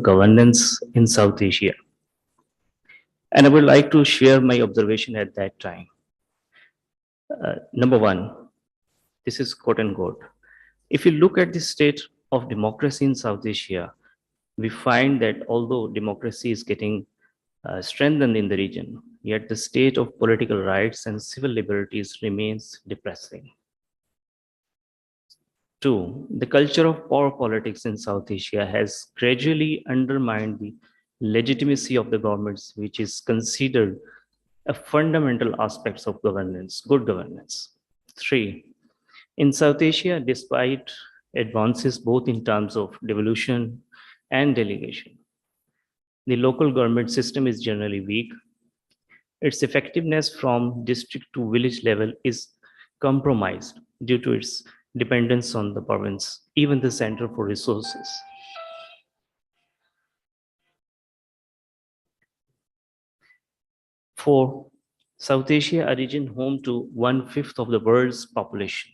of governance in South Asia. And I would like to share my observation at that time. Number one, this is quote unquote. If you look at the state of democracy in South Asia, we find that although democracy is getting strengthened in the region, yet the state of political rights and civil liberties remains depressing. Two, the culture of power politics in South Asia has gradually undermined the legitimacy of the governments, which is considered a fundamental aspects of governance, good governance. Three, in South Asia, despite advances both in terms of devolution and delegation, the local government system is generally weak. Its effectiveness from district to village level is compromised due to its dependence on the province, even the center for resources. Four, South Asia, a region home to 1/5 of the world's population,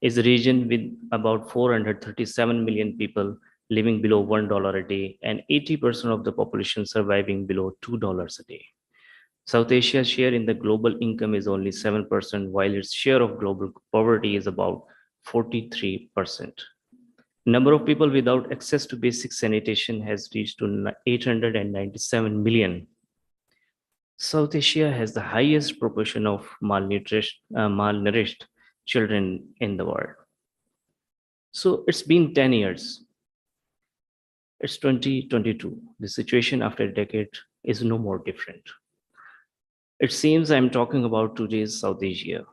is a region with about 437 million people living below $1 a day and 80% of the population surviving below $2 a day. South Asia's share in the global income is only 7%, while its share of global poverty is about 43%. Number of people without access to basic sanitation has reached to 897 million. South Asia has the highest proportion of malnourished children in the world. So it's been 10 years. It's 2022. The situation after a decade is no more different. It seems I'm talking about today's South Asia.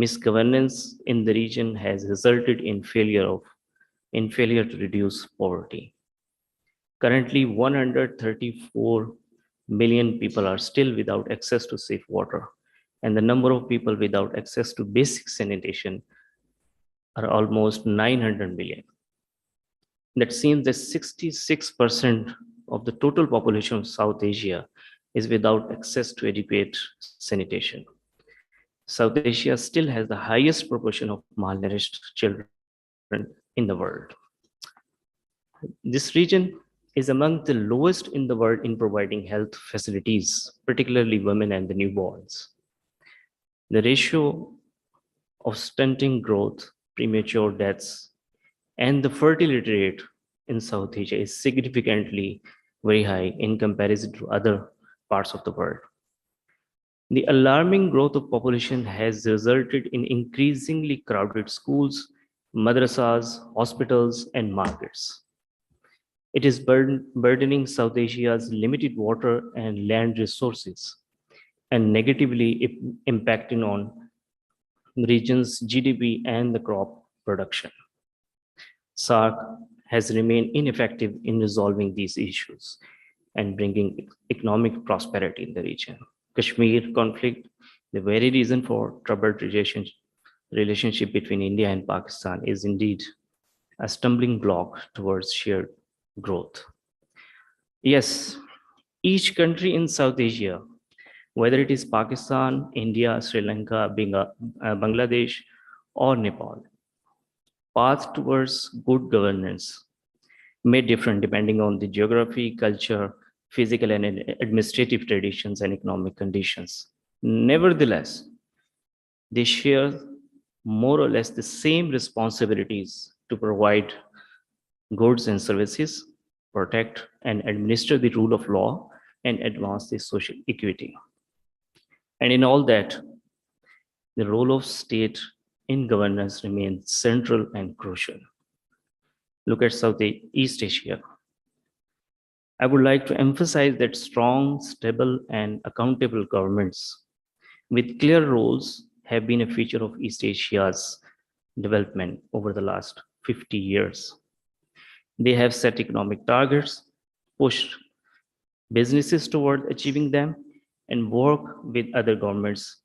Misgovernance in the region has resulted in failure to reduce poverty. Currently, 134 million people are still without access to safe water, and the number of people without access to basic sanitation are almost 900 million. That seems that 66% of the total population of South Asia is without access to adequate sanitation. South Asia still has the highest proportion of malnourished children in the world. This region is among the lowest in the world in providing health facilities, particularly women and the newborns. The ratio of stunting growth, premature deaths, and the fertility rate in South Asia is significantly very high in comparison to other parts of the world. The alarming growth of population has resulted in increasingly crowded schools, madrasas, hospitals, and markets. It is burdening South Asia's limited water and land resources and negatively impacting on the region's GDP and the crop production. SAARC has remained ineffective in resolving these issues and bringing economic prosperity in the region. Kashmir conflict, the very reason for troubled relationship between India and Pakistan, is indeed a stumbling block towards shared growth. Yes, each country in South Asia, whether it is Pakistan, India, Sri Lanka, Bangladesh, or Nepal, path towards good governance may differ depending on the geography, culture, physical and administrative traditions, and economic conditions. Nevertheless, they share more or less the same responsibilities to provide goods and services, protect and administer the rule of law, and advance the social equity. And in all that, the role of state in governance remains central and crucial. Look at Southeast Asia. I would like to emphasize that strong, stable, and accountable governments with clear roles have been a feature of East Asia's development over the last 50 years. They have set economic targets, pushed businesses toward achieving them, and work with other governments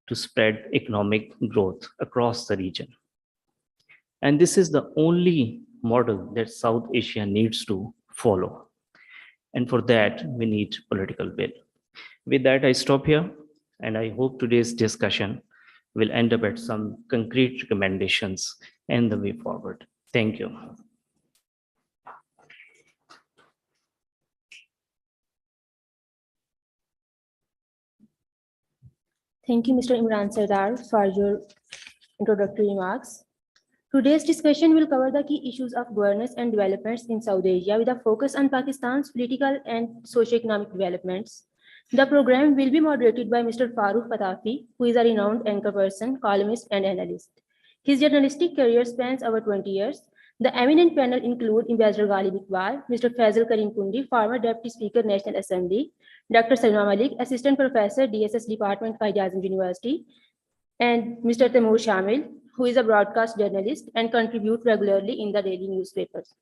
to spread economic growth across the region. And this is the only model that South Asia needs to follow. And for that, we need political will. With that, I stop here, and I hope today's discussion will end up at some concrete recommendations and the way forward. Thank you. Thank you, Mr. Imran Sardar, for your introductory remarks. Today's discussion will cover the key issues of governance and developments in South Asia with a focus on Pakistan's political and socio-economic developments. The program will be moderated by Mr. Farooq Patafi, who is a renowned anchor person, columnist, and analyst. His journalistic career spans over 20 years. The eminent panel include Ambassador Ghalib Iqbal, Mr. Faisal Karim Kundi, former Deputy Speaker, National Assembly, Dr. Salma Malik, Assistant Professor, DSS Department, Quaid Azam University, and Mr. Taimur Shamil, who is a broadcast journalist and contribute regularly in the daily newspapers.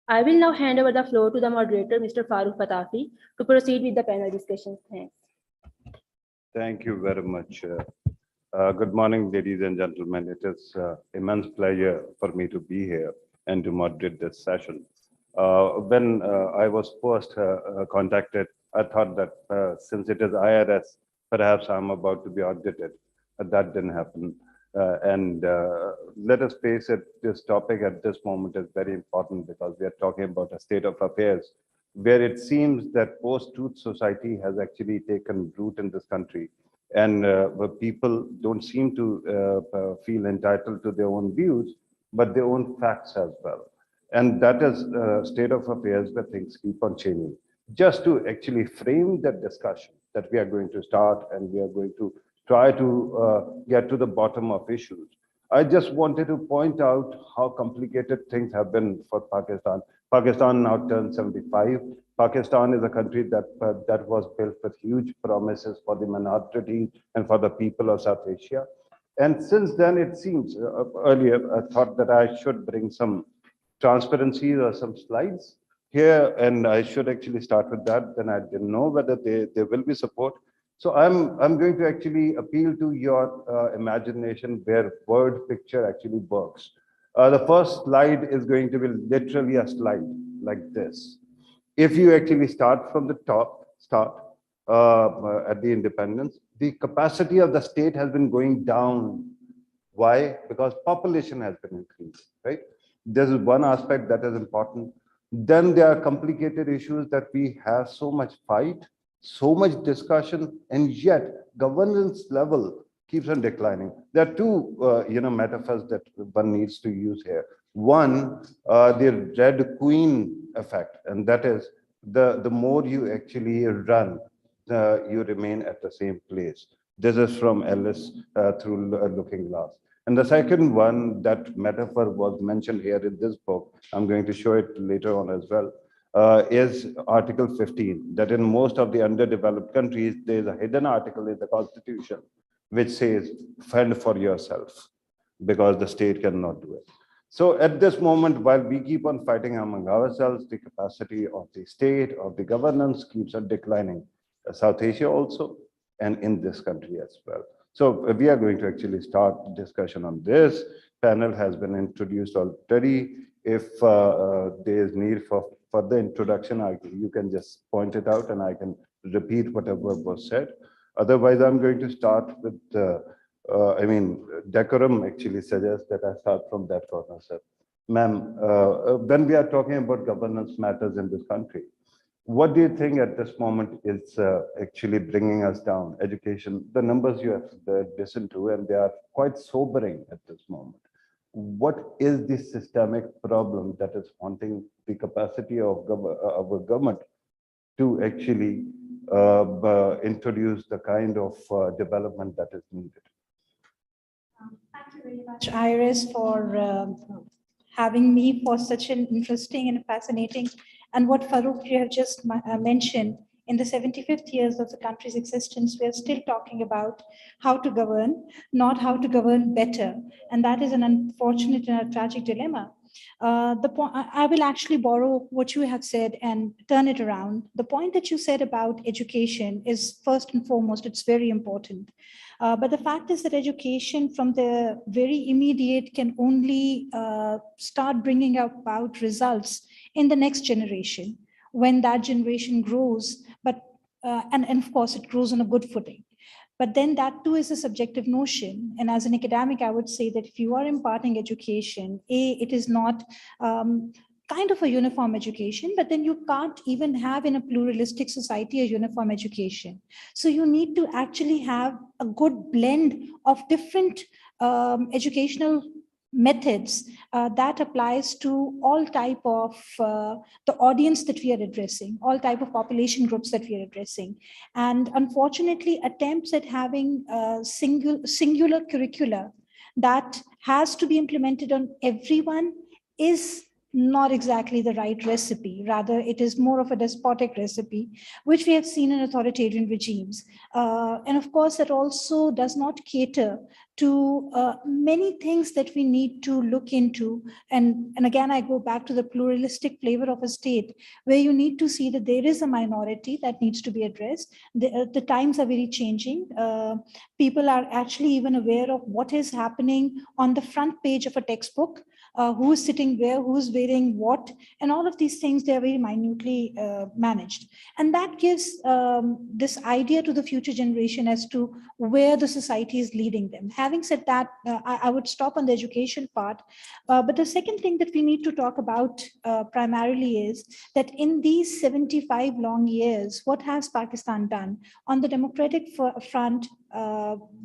I will now hand over the floor to the moderator, Mr. Farooq Patafi, to proceed with the panel discussion. Thanks. Thank you very much. Good morning, ladies and gentlemen. It is immense pleasure for me to be here and to moderate this session. When I was first contacted, I thought that since it is IRS, perhaps I'm about to be audited. That didn't happen. Let us face it, this topic at this moment is very important because we are talking about a state of affairs where it seems that post-truth society has actually taken root in this country. And where people don't seem to feel entitled to their own views, but their own facts as well. And that is a state of affairs where things keep on changing. Just to actually frame that discussion that we are going to start and we are going to try to get to the bottom of issues. I just wanted to point out how complicated things have been for Pakistan. Pakistan now turns 75. Pakistan is a country that was built with huge promises for the minorities and for the people of South Asia. And since then, it seems, earlier, I thought that I should bring some transparency or some slides here, and I should actually start with that. Then I didn't know whether there will be support. So I'm going to actually appeal to your imagination where word picture actually works. The first slide is going to be literally a slide like this. If you actually start from the top, at the independence, the capacity of the state has been going down. Why? Because population has been increased, right? This is one aspect that is important. Then there are complicated issues that we have so much fight, so much discussion, and yet governance level keeps on declining. There are two, metaphors that one needs to use here. One, the Red Queen effect, and that is the more you actually run, you remain at the same place. This is from Ellis through Looking Glass. And the second one, that metaphor was mentioned here in this book. I'm going to show it later on as well. Is Article 15, that in most of the underdeveloped countries, there's a hidden article in the Constitution which says, fend for yourself, because the state cannot do it. So at this moment, while we keep on fighting among ourselves, the capacity of the state, of the governance keeps on declining. South Asia also, and in this country as well. So we are going to actually start discussion on this. Panel has been introduced already. If there is need for further introduction, you can just point it out and I can repeat whatever was said. Otherwise, I'm going to start with, decorum actually suggests that I start from that corner, sir. Ma'am, when we are talking about governance matters in this country, what do you think at this moment is actually bringing us down? Education, the numbers you have listened to, and they are quite sobering at this moment. What is the systemic problem that is haunting the capacity of our government to actually introduce the kind of development that is needed? Thank you very much, Iris, for having me for such an interesting and fascinating, and what Farooq you have just mentioned, in the 75th years of the country's existence, we are still talking about how to govern, not how to govern better. And that is an unfortunate and a tragic dilemma. I will actually borrow what you have said and turn it around. The point that you said about education is first and foremost, it's very important. But the fact is that education from the very immediate can only start bringing about results in the next generation, when that generation grows, but and of course it grows on a good footing. But then that too is a subjective notion. And as an academic, I would say that if you are imparting education, it is not kind of a uniform education, but then you can't even have in a pluralistic society a uniform education. So you need to actually have a good blend of different educational methods that applies to all type of the audience that we are addressing, all type of population groups that we are addressing. And unfortunately, attempts at having singular curricula that has to be implemented on everyone is not exactly the right recipe. Rather, it is more of a despotic recipe, which we have seen in authoritarian regimes. And of course, that also does not cater to many things that we need to look into. And again, I go back to the pluralistic flavor of a state, where you need to see that there is a minority that needs to be addressed. The times are very changing. People are actually even aware of what is happening on the front page of a textbook. Who is sitting where, who's wearing what, and all of these things, they're very minutely managed. And that gives this idea to the future generation as to where the society is leading them. Having said that, I would stop on the education part. But the second thing that we need to talk about primarily is that in these 75 long years, what has Pakistan done? On the democratic front,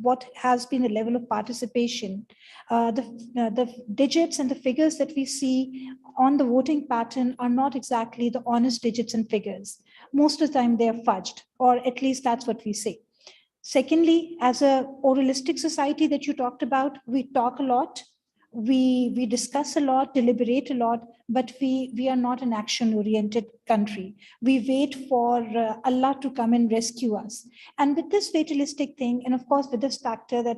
what has been the level of participation? The digits and the figures that we see on the voting pattern are not exactly the honest digits and figures. Most of the time they are fudged, or at least that's what we say. Secondly, as a oralistic society that you talked about, we talk a lot, we discuss a lot, deliberate a lot, but we are not an action-oriented country. We wait for Allah to come and rescue us. And with this fatalistic thing, and of course with this factor that,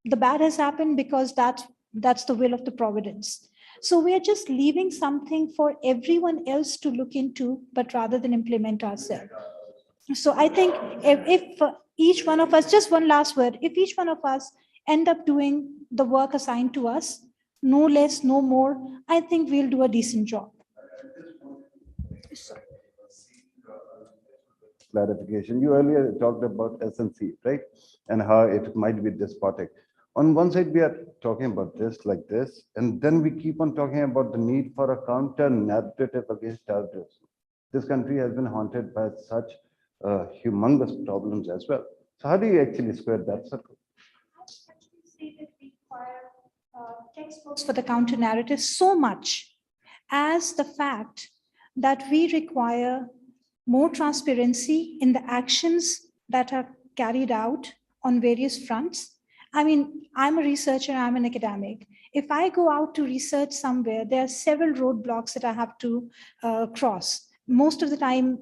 the bad has happened because that's the will of the providence. So we are just leaving something for everyone else to look into, but rather than implement ourselves. So I think if each one of us, just one last word, if each one of us end up doing the work assigned to us, no less, no more, I think we'll do a decent job. Clarification. You earlier talked about SNC, right? And how it might be despotic. On one side, we are talking about this like this, and then we keep on talking about the need for a counter narrative against terrorism. This country has been haunted by such humongous problems as well. So how do you actually square that circle? I actually say that we require textbooks for the counter narrative so much as the fact that we require more transparency in the actions that are carried out on various fronts. I mean, I'm a researcher, I'm an academic. If I go out to research somewhere, there are several roadblocks that I have to cross. Most of the time,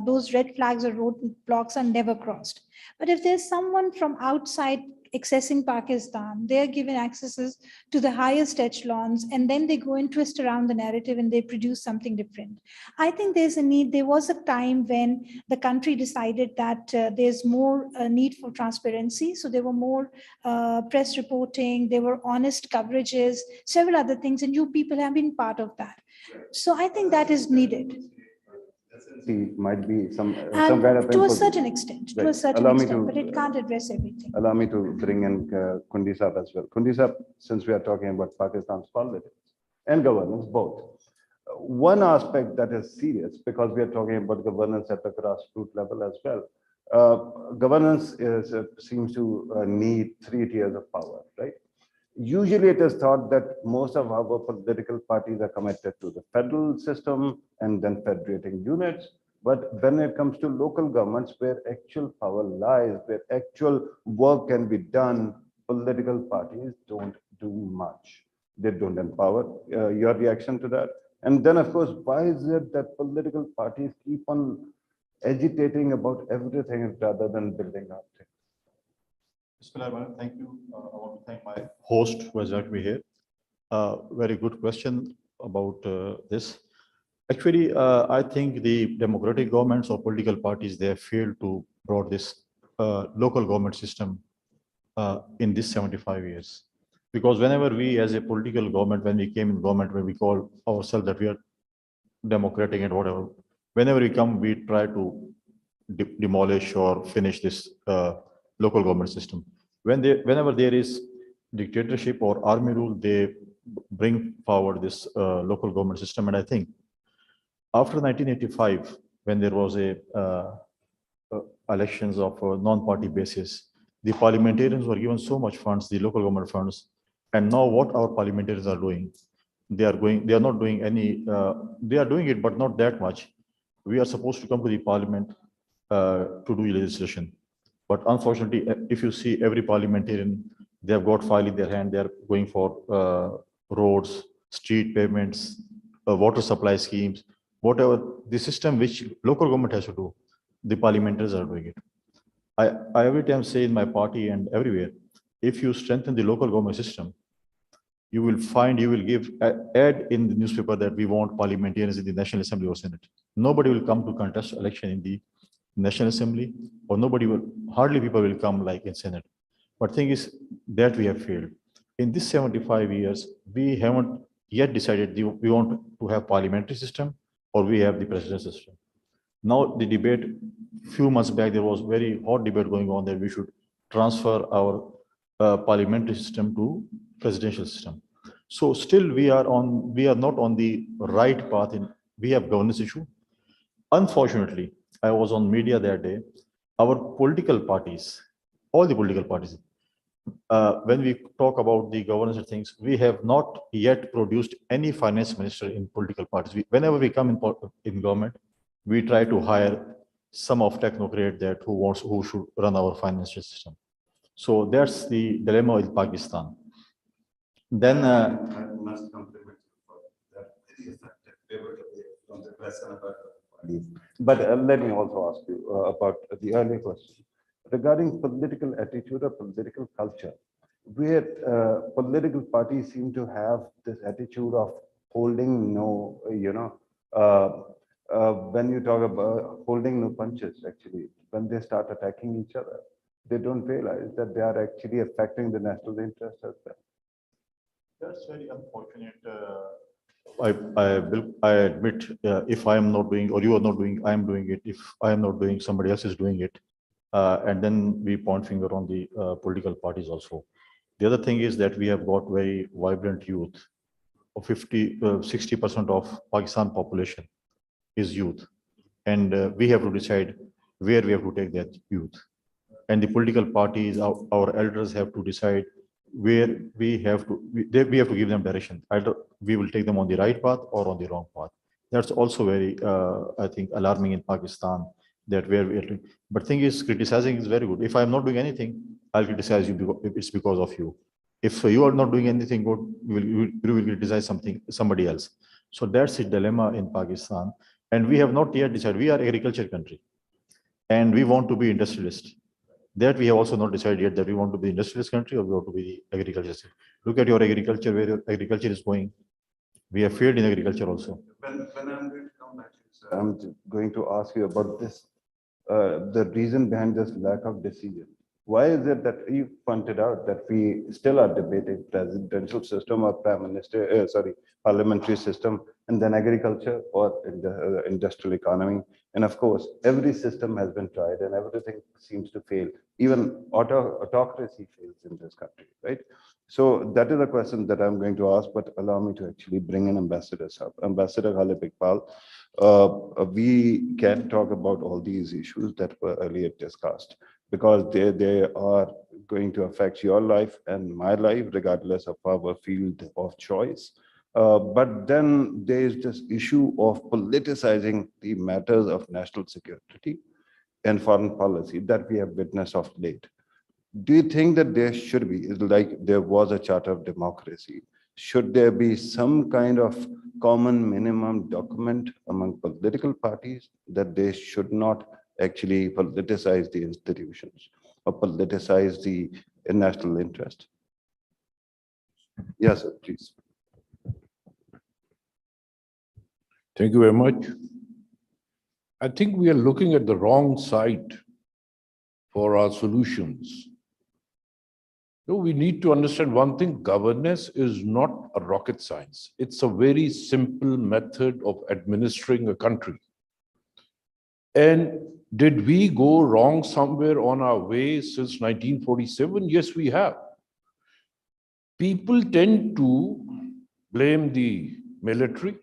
those red flags or roadblocks are never crossed. But if there's someone from outside accessing Pakistan, they're given accesses to the highest echelons, and then they go and twist around the narrative and they produce something different. I think there's a need. There was a time when the country decided that there's more need for transparency. So there were more press reporting, there were honest coverages, several other things, and you people have been part of that. So I think that is needed. Might be some kind of to a input. certain extent, to a Right. certain Allow me extent, to, but it can't address everything. Allow me to bring in Kundi Saab as well. Kundi Saab, since we are talking about Pakistan's politics and governance, both. One aspect that is serious, because we are talking about governance at the grassroots level as well. Governance seems to need 3 tiers of power, right? Usually it is thought that most of our political parties are committed to the federal system and then federating units. But when it comes to local governments, where actual power lies, where actual work can be done, political parties don't do much. They don't empower. Your reaction to that? And then, of course, why is it that political parties keep on agitating about everything rather than building up things? Thank you. I want to thank my host who has invited me here. Very good question about this. Actually, I think the democratic governments or political parties, they have failed to brought this local government system in this 75 years. Because whenever we as a political government, when we came in government, when we call ourselves that we are democratic and whatever, whenever we come, we try to demolish or finish this local government system. Whenever there is dictatorship or army rule, they bring forward this local government system. And I think after 1985, when there was a elections of a non-party basis, the parliamentarians were given so much funds, the local government funds. And now what our parliamentarians are doing, they are not doing any, they are doing it, but not that much. We are supposed to come to the parliament to do legislation. But unfortunately, if you see every parliamentarian, they have got file in their hand, they are going for roads, street pavements, water supply schemes, whatever the system which local government has to do, the parliamentarians are doing it. I every time say in my party and everywhere, if you strengthen the local government system, you will find, you will give ad in the newspaper that we want parliamentarians in the National Assembly or Senate. Nobody will come to contest election in the National Assembly, or hardly people will come like in Senate. But thing is that we have failed. In this 75 years, we haven't yet decided we want to have parliamentary system or we have the presidential system. Now the debate, few months back, there was very hot debate going on that we should transfer our parliamentary system to presidential system. So still we are not on the right path we have governance issue. Unfortunately, I was on media that day, our political parties, all the political parties, when we talk about the governance of things, we have not yet produced any finance minister in political parties. Whenever we come in government, we try to hire some of technocrat who should run our financial system. So that's the dilemma with Pakistan. Then I must compliment you for that very effective pivot from the press and about the parties. But let me also ask you about the earlier question regarding political attitude or political culture, where political parties seem to have this attitude of holding no, when you talk about holding no punches, actually, when they start attacking each other, they don't realize that they are actually affecting the national interest as well. that's very unfortunate. I admit, if I am not doing or you are not doing, I am doing it. If I am not doing, somebody else is doing it. And then we point finger on the political parties also. The other thing is that we have got very vibrant youth. 60% of Pakistan population is youth. And we have to decide where we have to take that youth. And the political parties, our elders have to decide where we have to give them direction. Either we will take them on the right path or on the wrong path. That's also very, I think, alarming in Pakistan, that where we are doing. But thing is, criticizing is very good. If I'm not doing anything, I'll criticize you because it's because of you. If you are not doing anything good, you will criticize somebody else. So that's the dilemma in Pakistan. And we have not yet decided. We are agriculture country, and we want to be industrialist. That we have also not decided yet that we want to be industrialist country or we want to be the agriculture. Look at your agriculture, where your agriculture is going. We have failed in agriculture also. When I'm going to come back to you, sir, I'm going to ask you about this, the reason behind this lack of decision. Why is it that you pointed out that we still are debating presidential system or parliamentary system, and then agriculture or industrial economy? And of course, every system has been tried and everything seems to fail. Even autocracy fails in this country, right? So that is a question that I'm going to ask, but allow me to actually bring in ambassadors up. Ambassador Ghalib Iqbal, we can talk about all these issues that were earlier discussed, because they are going to affect your life and my life, regardless of our field of choice. But then there is this issue of politicizing the matters of national security and foreign policy that we have witnessed of late. Do you think that there should be, like there was a charter of democracy, should there be some kind of common minimum document among political parties that they should not actually politicize the institutions or politicize the national interest? Yes, sir, please. Thank you very much. I think we are looking at the wrong side for our solutions. No, we need to understand one thing: governance is not a rocket science. It's a very simple method of administering a country. And did we go wrong somewhere on our way since 1947? Yes, we have. People tend to blame the military.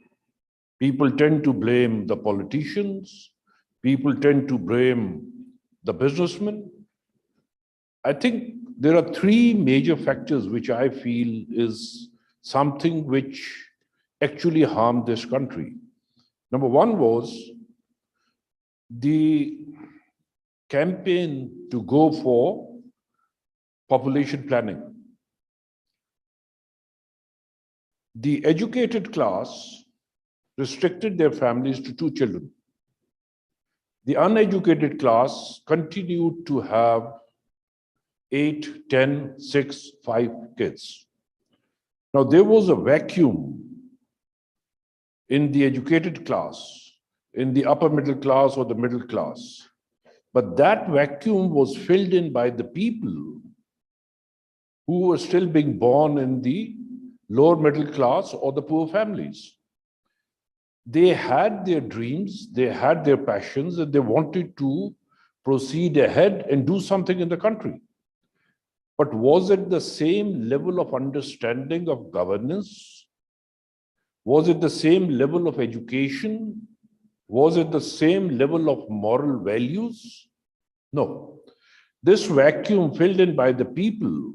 People tend to blame the politicians. People tend to blame the businessmen. I think there are three major factors which I feel is something which actually harmed this country. Number one was the campaign to go for population planning. The educated class restricted their families to 2 children. The uneducated class continued to have 8, 10, 6, 5 kids. Now, there was a vacuum in the educated class, in the upper middle class or the middle class. But that vacuum was filled in by the people who were still being born in the lower middle class or the poor families. They had their dreams, they had their passions, and they wanted to proceed ahead and do something in the country. But was it the same level of understanding of governance? Was it the same level of education? Was it the same level of moral values? No. This vacuum filled in by the people,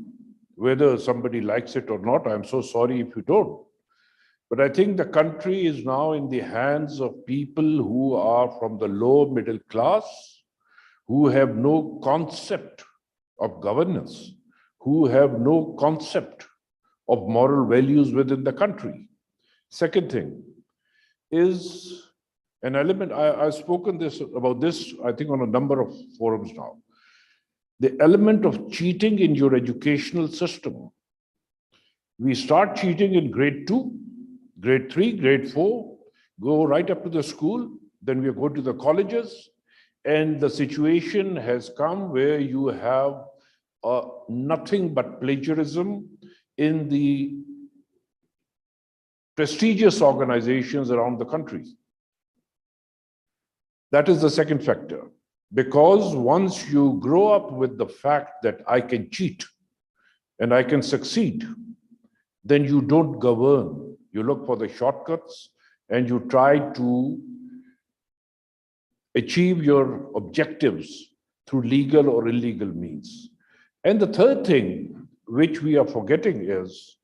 whether somebody likes it or not, I'm so sorry if you don't. But I think the country is now in the hands of people who are from the lower middle class, who have no concept of governance, who have no concept of moral values within the country. Second thing is an element, I've spoken about this, I think, on a number of forums now. The element of cheating in your educational system. We start cheating in grade 2, grade 3, grade 4, go right up to the school, then we go to the colleges, and the situation has come where you have nothing but plagiarism in the prestigious organizations around the country. That is the second factor. Because once you grow up with the fact that I can cheat and I can succeed, then you don't govern. You look for the shortcuts and you try to achieve your objectives through legal or illegal means. And the third thing which we are forgetting is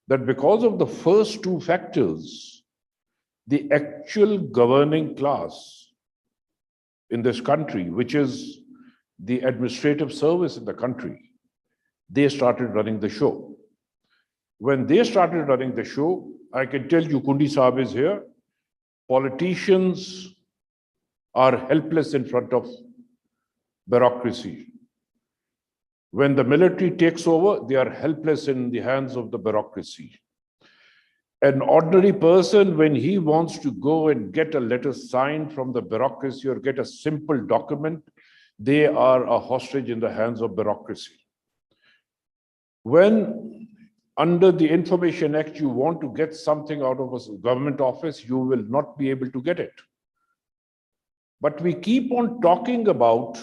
that because of the first two factors, the actual governing class in this country, which is the administrative service in the country, they started running the show. When they started running the show, I can tell you, Kundi Saab is here, politicians are helpless in front of bureaucracy. When the military takes over, they are helpless in the hands of the bureaucracy. An ordinary person, when he wants to go and get a letter signed from the bureaucracy or get a simple document, they are a hostage in the hands of bureaucracy. When under the Information Act, you want to get something out of a government office, you will not be able to get it. But we keep on talking about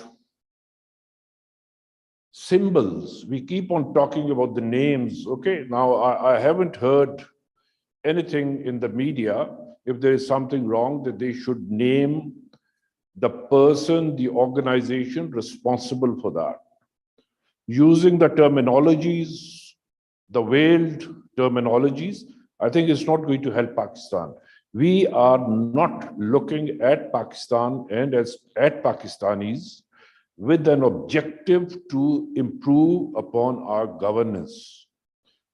symbols. We keep on talking about the names. Okay, now I haven't heard anything in the media. If there is something wrong, that they should name the person, the organization responsible for that. Using the terminologies, the veiled terminologies, I think it's not going to help Pakistan. We are not looking at Pakistan and at Pakistanis with an objective to improve upon our governance.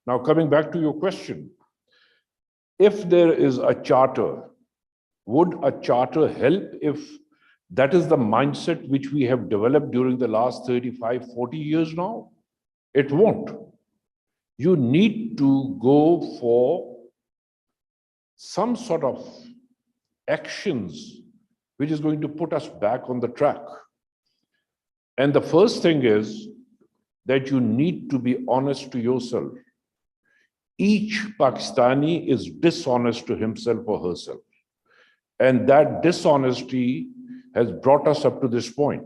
Now, coming back to your question, if there is a charter, would a charter help if that is the mindset which we have developed during the last 35, 40 years now? It won't. You need to go for some sort of actions which is going to put us back on the track. And the first thing is that you need to be honest to yourself. Each Pakistani is dishonest to himself or herself. And that dishonesty has brought us up to this point.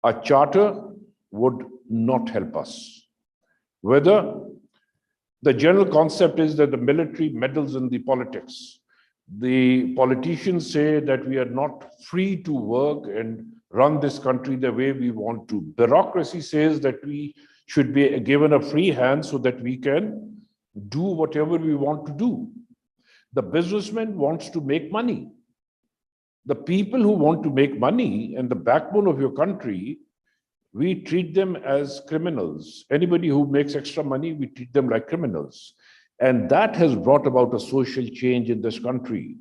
A charter would not help us. Whether The general concept is that the military meddles in the politics. The politicians say that we are not free to work and run this country the way we want to. Bureaucracy says that we should be given a free hand so that we can do whatever we want to do. The businessman wants to make money. The people who want to make money and the backbone of your country, we treat them as criminals. Anybody who makes extra money, we treat them like criminals. And that has brought about a social change in this country.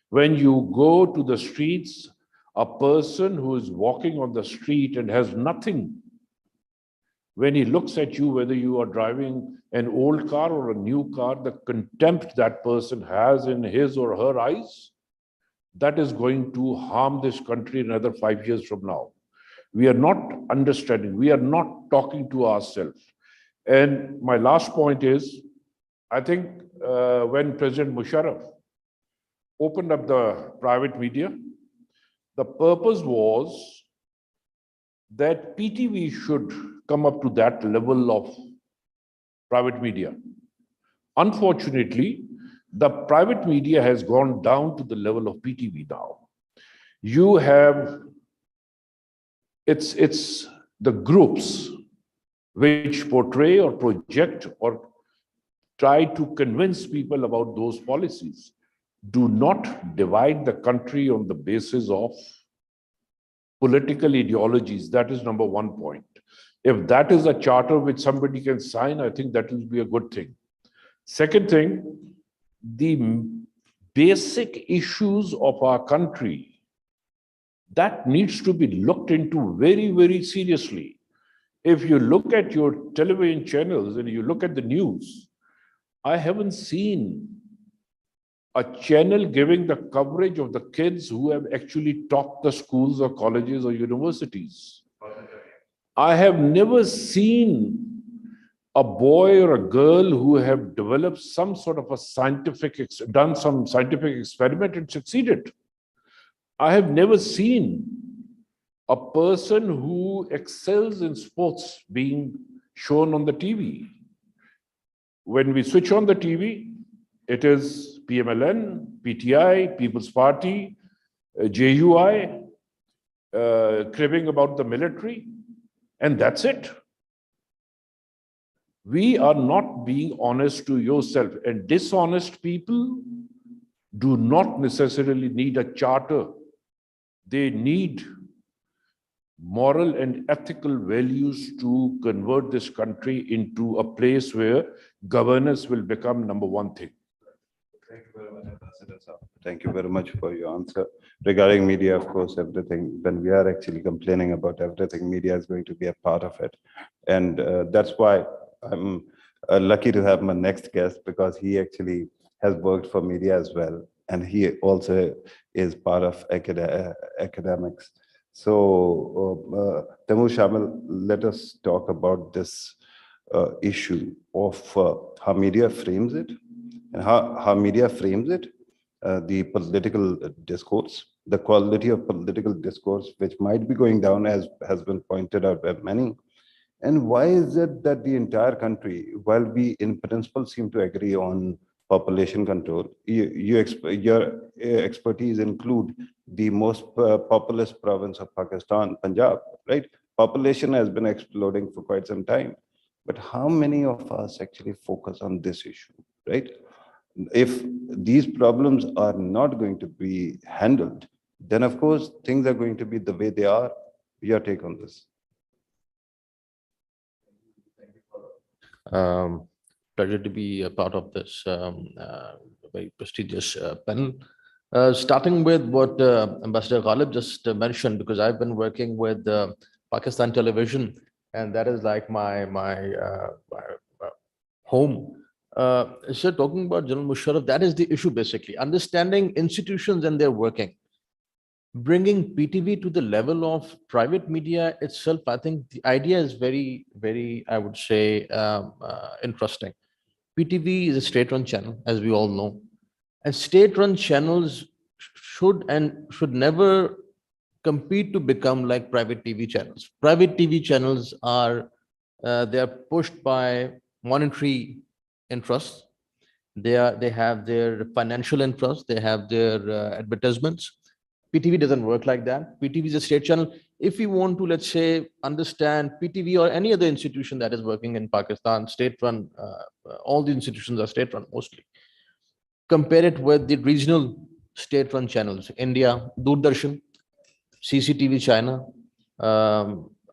When you go to the streets, a person who is walking on the street and has nothing, when he looks at you, whether you are driving an old car or a new car, the contempt that person has in his or her eyes, that is going to harm this country another 5 years from now. We are not understanding, we are not talking to ourselves. And my last point is, I think when President Musharraf opened up the private media, the purpose was that PTV should come up to that level of private media. Unfortunately, the private media has gone down to the level of PTV now. You have, it's the groups which portray or project or try to convince people about those policies. Do not divide the country on the basis of political ideologies. That is number one point. If that is a charter which somebody can sign, I think that will be a good thing. Second thing, the basic issues of our country, that needs to be looked into very, very seriously. If you look at your television channels and you look at the news, I haven't seen a channel giving the coverage of the kids who have actually topped the schools or colleges or universities. I have never seen a boy or a girl who have developed some sort of a done some scientific experiment and succeeded. I have never seen a person who excels in sports being shown on the TV. When we switch on the TV, it is PMLN, PTI, People's Party, JUI, cribbing about the military, and that's it. We are not being honest to yourself, and dishonest people do not necessarily need a charter. They need moral and ethical values to convert this country into a place where governance will become number one thing. Thank you very much, Ambassador Saab. Thank you very much for your answer. Regarding media, of course, everything, when we are actually complaining about everything, media is going to be a part of it. And that's why I'm lucky to have my next guest, because he actually has worked for media as well. And he also is part of academics. So, Taimur Shamil, let us talk about this issue of how media frames it, and how media frames it, the political discourse, the quality of political discourse, which might be going down, as has been pointed out by many. And why is it that the entire country, while we in principle seem to agree on population control, your expertise include the most populous province of Pakistan, Punjab, right? Population has been exploding for quite some time. But how many of us actually focus on this issue, right? If these problems are not going to be handled, then of course things are going to be the way they are. Your take on this? Pleasure to be a part of this very prestigious panel. Starting with what Ambassador Ghalib just mentioned, because I've been working with Pakistan Television, and that is like my home. So talking about General Musharraf, that is the issue basically. Understanding institutions and their working. Bringing PTV to the level of private media itself, I think the idea is very, very, I would say, interesting. PTV is a state-run channel, as we all know. And state-run channels should never compete to become like private TV channels. Private TV channels are, they are pushed by monetary interests. They have their financial interests. They have their advertisements. PTV doesn't work like that. PTV is a state channel. If we want to, let's say, understand PTV or any other institution that is working in Pakistan, state-run, all the institutions are state-run mostly. Compare it with the regional state-run channels: India, Doordarshan, CCTV China,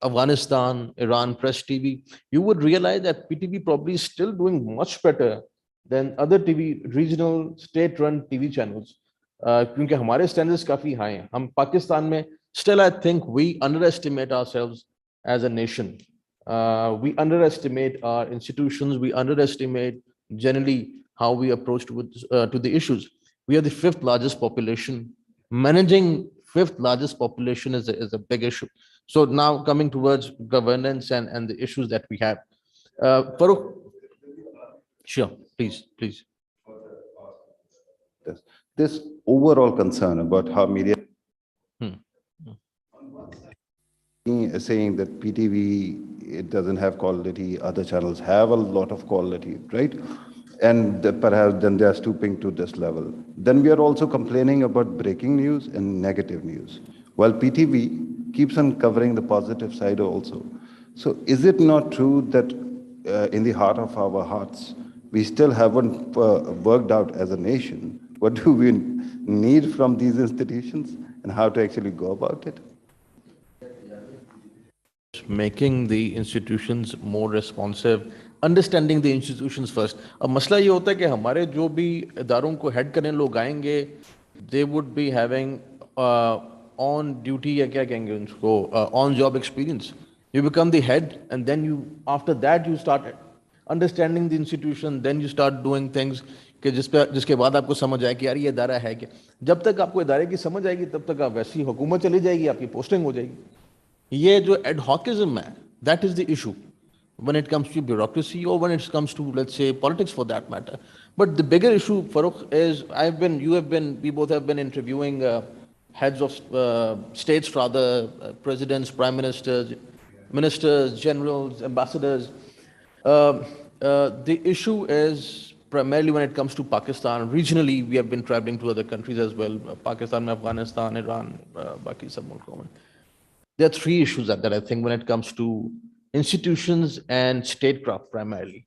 Afghanistan, Iran Press TV. You would realize that PTV probably is still doing much better than other TV, regional, state-run TV channels. क्योंकि हमारे standards काफी high हैं. हम पाकिस्तान में still I think we underestimate ourselves as a nation. We underestimate our institutions. We underestimate generally how we approach to the issues. We are the fifth largest population. Managing fifth largest population is a big issue. So now coming towards governance and the issues that we have. Farooq, sure, please. This overall concern about how media saying that PTV, it doesn't have quality, other channels have a lot of quality, right? And perhaps then they are stooping to this level. Then we are also complaining about breaking news and negative news, while PTV keeps on covering the positive side also. So is it not true that in the heart of our hearts, we still haven't worked out as a nation what do we need from these institutions and how to actually go about it? Making the institutions more responsive, understanding the institutions first. अब मसला ये होता है कि हमारे जो भी इदारों को हेड करने लोग आएंगे, they would be having on duty या क्या कहेंगे उनको on job experience. You become the head and then you after that you start understanding the institution, then you start doing things कि जिसके बाद आपको समझ आए कि यार ये इदारा है क्या. जब तक आपको इदारे की समझ आएगी तब तक आप वैसी हुकूमत चली जाएगी, आपकी पोस्टिंग हो जाएगी. ये जो adhocism है, that is the issue when it comes to bureaucracy or when it comes to, let's say, politics for that matter. But the bigger issue, Farooq, is we both have been interviewing heads of states, rather, presidents, prime ministers, ministers, generals, ambassadors. The issue is primarily when it comes to Pakistan. Regionally, we have been traveling to other countries as well, Pakistan, Afghanistan, Iran, Baki sab mulkon mein. There are three issues that I think when it comes to institutions and statecraft primarily.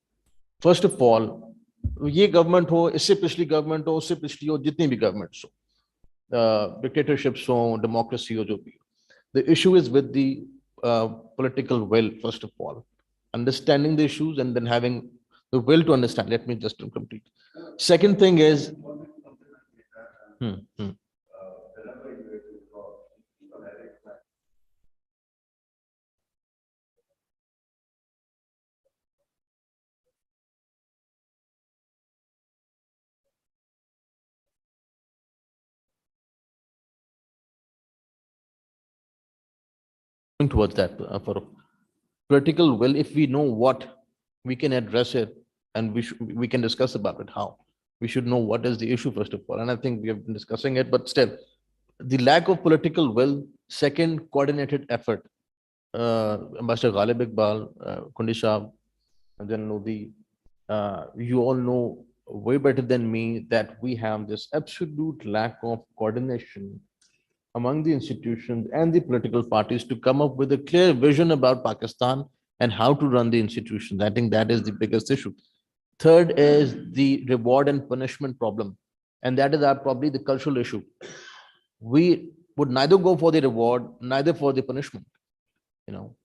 First of all, ये government हो, इससे पिछली government हो, उससे पिछली हो, जितनी भी governments हो, dictatorships हो, democracy हो, जो भी. The issue is with the political will, first of all. Understanding the issues and then having the will to understand. Let me just complete. Second thing is, towards that for political will, if we know what, we can address it and we can discuss about it. How we should know what is the issue first of all, and I think we have been discussing it, but still the lack of political will. Second, coordinated effort. Ambassador Ghalib Iqbal, Kundi Shah, General Modi, you all know way better than me that we have this absolute lack of coordination among the institutions and the political parties to come up with a clear vision about Pakistan and how to run the institutions. I think that is the biggest issue. Third is the reward and punishment problem. And that is probably the cultural issue. We would neither go for the reward, neither for the punishment. You know,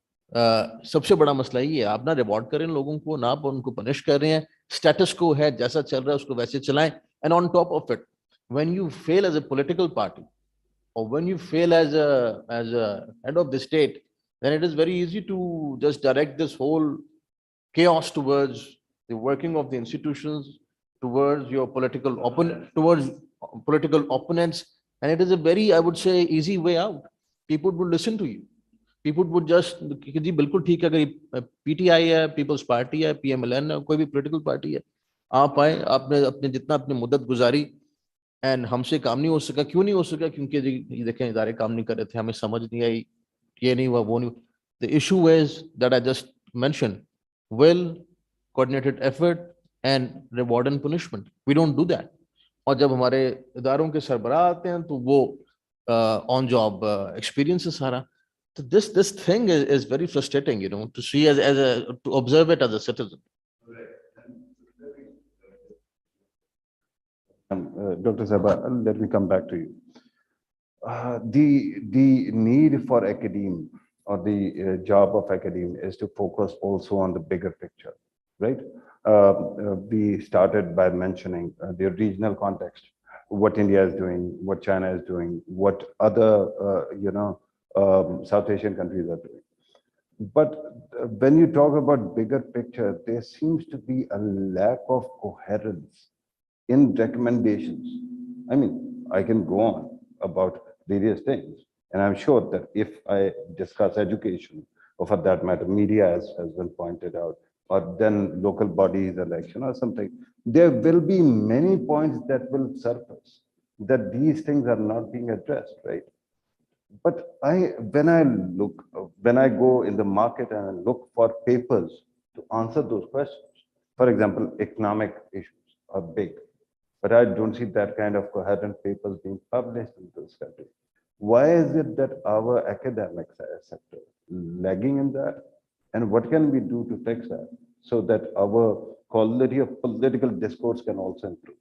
सबसे बड़ा मसला ये है, आप ना reward करें लोगों को, ना आप उनको पनिश कर रहे हैं. स्टेटस को है, जैसा चल रहा है उसको वैसे चलाएं. And on top of it, when you fail as a political party, or when you fail as a head of the state, then it is very easy to just direct this whole chaos towards the working of the institutions, towards your political opponents, and it is a very, I would say, easy way out. People would listen to you. People would just, जी बिल्कुल ठीक है, अगर PTI है, People's Party है, PMLN है, कोई भी political party है, आप आए, आपने अपने जितना अपनी मुद्दत गुजारी, एंड हमसे काम नहीं हो सका. क्यों नहीं हो सका? क्योंकि देखें इदारे काम नहीं कर रहे थे, हमें समझ नहीं आई, ये नहीं हुआ, वो नहीं. The issue is that I just mention, will, coordinated effort, and reward and punishment. We don't do that. और जब हमारे इदारों के सरबराह आते हैं तो वो ऑन जॉब एक्सपीरियंस है सारा. So this thing is very frustrating, to see to observe it as a citizen. Dr. Sabha, let me come back to you. The need for academe or the job of academe is to focus also on the bigger picture, right? We started by mentioning the regional context, what India is doing, what China is doing, what other, South Asian countries are doing. But when you talk about bigger picture, there seems to be a lack of coherence in recommendations. I mean, I can go on about various things, and I'm sure that if I discuss education, or for that matter, media has been pointed out, or then local bodies election or something, there will be many points that will surface that these things are not being addressed, right? But when I go in the market and I look for papers to answer those questions, for example, economic issues are big, but I don't see that kind of coherent papers being published in this country. Why is it that our academic sector lagging in that? And what can we do to fix that so that our quality of political discourse can also improve?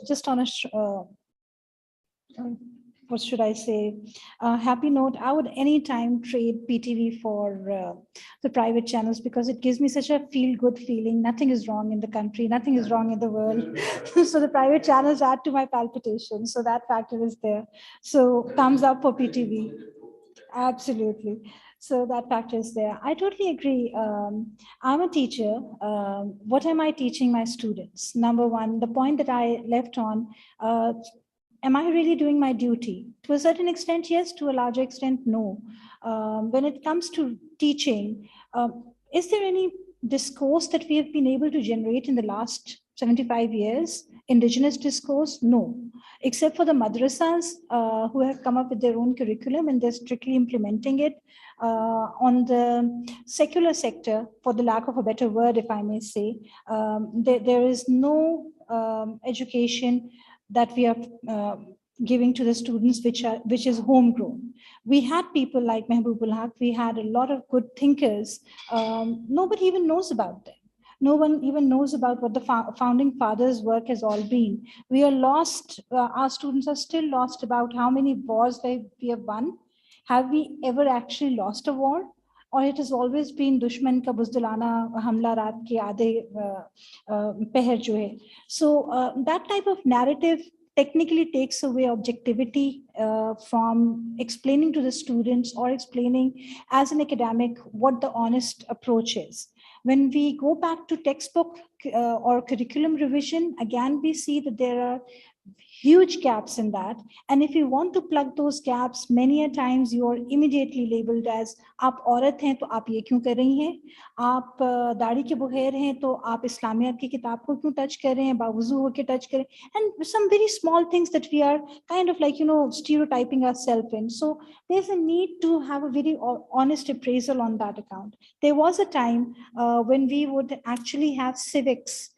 Just on a, what should I say, happy note, I would anytime trade PTV for the private channels because it gives me such a feel-good feeling. Nothing is wrong in the country, nothing is wrong in the world. So the private channels add to my palpitations. So that factor is there. So thumbs up for PTV. Absolutely. So that factor is there. I totally agree. I'm a teacher. What am I teaching my students? Number one, the point that I left on, am I really doing my duty? To a certain extent, yes. To a larger extent, no. When it comes to teaching, is there any discourse that we have been able to generate in the last 75 years? Indigenous discourse? No. Except for the madrasas who have come up with their own curriculum and they're strictly implementing it. On the secular sector, for the lack of a better word, if I may say, there is no education that we are giving to the students which is homegrown. We had people like Mehboob Haq, we had a lot of good thinkers. Nobody even knows about them. No one even knows about what the founding fathers' work has all been. We are lost, our students are still lost about how many wars we have won. Have we ever actually lost a war? Or it has always been dushman ka buzdulana hamla raat ke aadhe peher jo hai. So that type of narrative technically takes away objectivity from explaining to the students or explaining as an academic what the honest approach is. When we go back to textbook or curriculum revision, again, we see that there are huge gaps in that. And if you want to plug those gaps, many a times you are immediately labeled as आप औरत हैं तो आप ये क्यों कर रही हैं, आप दाढ़ी के बगैर हैं तो आप इस्लामियत की किताब को क्यों टच कर रहे हैं, बावजू होके टच करें, and some very small things that we are kind of like stereotyping ourselves in. So there's a need to have a very honest appraisal on that account. There was a time when we would actually have civics,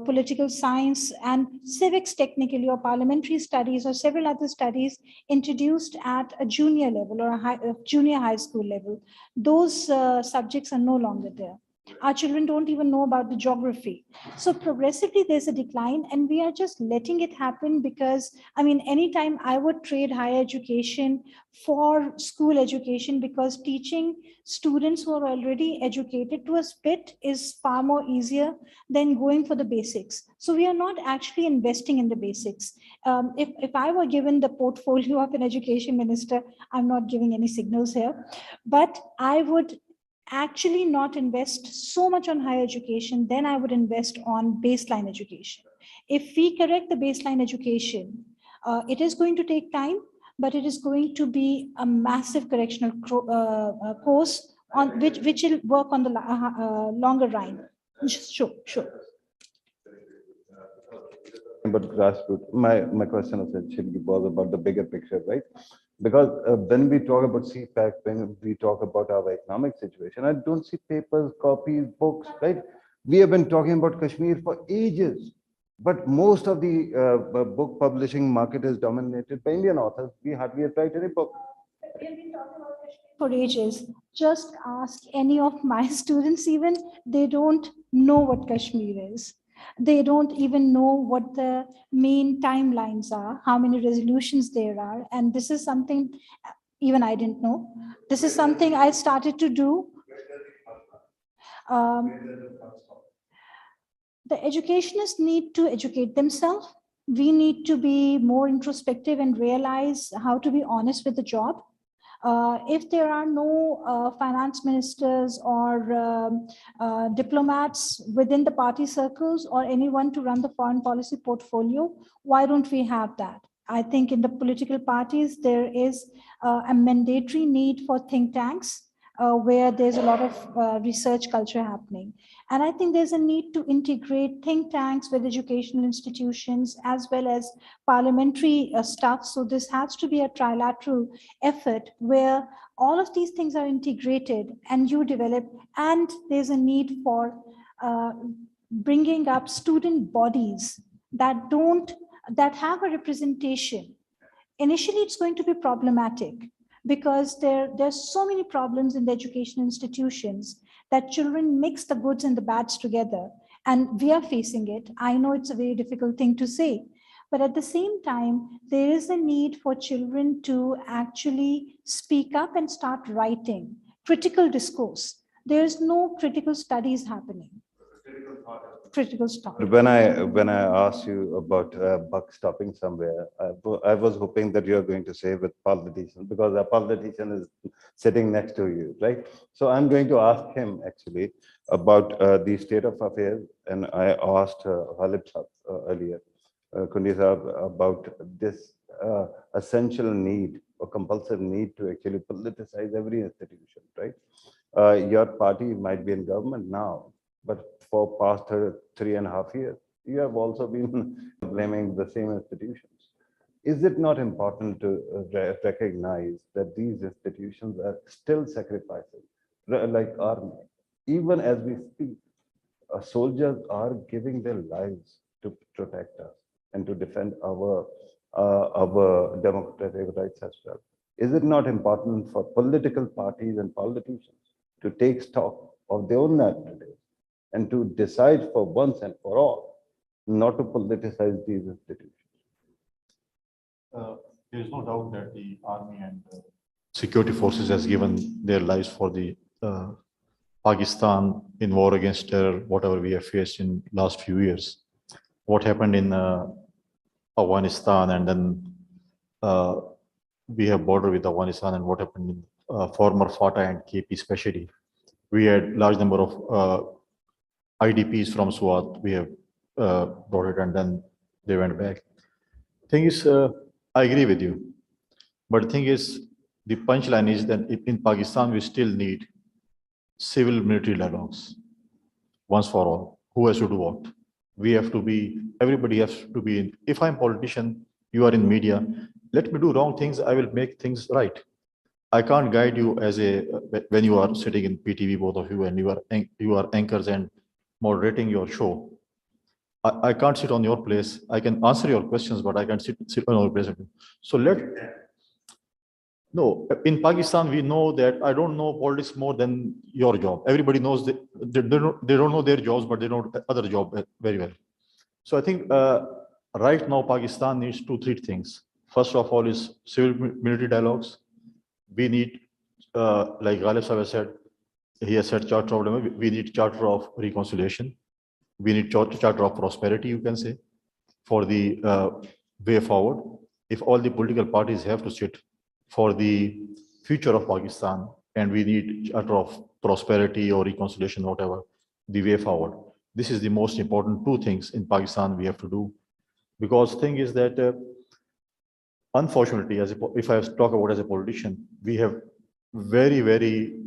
political science and civics technically, or parliamentary studies or several other studies introduced at a junior level or a junior high school level. Those subjects are no longer there. Our children don't even know about the geography. So progressively there's a decline and we are just letting it happen because, I mean, anytime I would trade higher education for school education because teaching students who are already educated to a bit is far more easier than going for the basics. So we are not actually investing in the basics. If I were given the portfolio of an education minister, I'm not giving any signals here, but I would actually not invest so much on higher education, then I would invest on baseline education. If we correct the baseline education, it is going to take time, but it is going to be a massive correctional course on which will work on the longer run. Sure. But grassroots, my question essentially was about the bigger picture, right? Because when we talk about CPAC, when we talk about our economic situation, I don't see papers, copies, books, right? We have been talking about Kashmir for ages, but most of the book publishing market is dominated by Indian authors. We hardly write any book. We have been talking about Kashmir for ages. Just ask any of my students, even they don't know what Kashmir is. They don't even know what the main timelines are, how many resolutions there are. And this is something even I didn't know. This is something I started to do. The educationists need to educate themselves. We need to be more introspective and realize how to be honest with the job. If there are no finance ministers or diplomats within the party circles or anyone to run the foreign policy portfolio, why don't we have that? I think in the political parties, there is a mandatory need for think tanks where there's a lot of research culture happening. And I think there's a need to integrate think tanks with educational institutions as well as parliamentary stuff. So this has to be a trilateral effort where all of these things are integrated and you develop, and there's a need for bringing up student bodies that have a representation. Initially, it's going to be problematic because there's so many problems in the education institutions that children mix the goods and the bads together. And we are facing it. I know it's a very difficult thing to say, but at the same time, there is a need for children to actually speak up and start writing critical discourse. There's no critical studies happening. Critical stuff. When I asked you about buck stopping somewhere, I was hoping that you're going to say with politicians, because a politician is sitting next to you, right? So I'm going to ask him actually about the state of affairs, and I asked Ghalib Saab earlier, Kundi Saab, about this essential need or compulsive need to actually politicize every institution, right? Your party might be in government now, but for past 3.5 years, you have also been blaming the same institutions. Is it not important to recognize that these institutions are still sacrificing, like army? Even as we speak, soldiers are giving their lives to protect us and to defend our democratic rights as well. Is it not important for political parties and politicians to take stock of their own narrative and to decide for once and for all, not to politicize these institutions? There is no doubt that the army and security forces has given their lives for the Pakistan in war against terror, whatever we have faced in last few years. What happened in Afghanistan, and then we have border with Afghanistan, and what happened in former FATA and KP especially. We had large number of IDPs from Swat. We have brought it, and then they went back. Thing is, I agree with you, but the thing is, the punchline is that in Pakistan we still need civil military dialogues once for all. Who has to do what? We have to be, everybody has to be in. If I'm politician, you are in media, let me do wrong things, I will make things right. I can't guide you as a, when you are sitting in PTV, both of you, and you are anchors and moderating your show. I can't sit on your place. I can answer your questions, but I can't sit on your place. So no, in Pakistan, we know that I don't know politics more than your job. Everybody knows that they don't know their jobs, but they know other job very well. So I think right now, Pakistan needs 2-3 things. First of all is civil military dialogues. We need, like Ghalib Saab has said, he has said charter of, we need charter of reconciliation. We need charter of prosperity, you can say, for the way forward. If all the political parties have to sit for the future of Pakistan, and we need charter of prosperity or reconciliation, whatever, the way forward. This is the most important 2 things in Pakistan we have to do. Because thing is that, unfortunately, if I talk about as a politician, we have very, very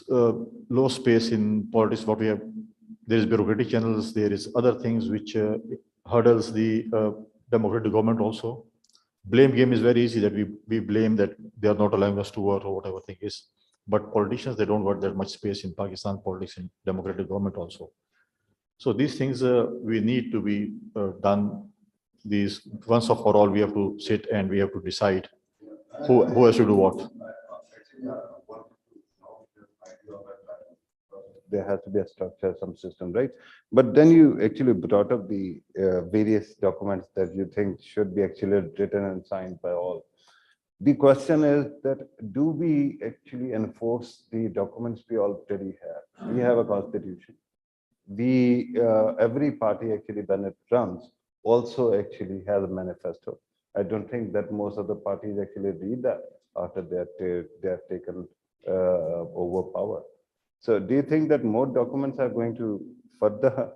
low space in politics. What we have, there is bureaucratic channels, there is other things which hurdles the democratic government also. blame game is very easy that we blame that they are not allowing us to work or whatever thing is. But politicians, they don't want that much space in Pakistan politics and democratic government also. So these things we need to be done. These once for all, we have to sit and we have to decide who has to do what. There has to be a structure, some system, right? But then you actually brought up the various documents that you think should be actually written and signed by all. The question is that do we actually enforce the documents we already have? We have a constitution. Every party actually, when it runs, also actually has a manifesto. I don't think that most of the parties actually read that after they have taken over power. So do you think that more documents are going to further,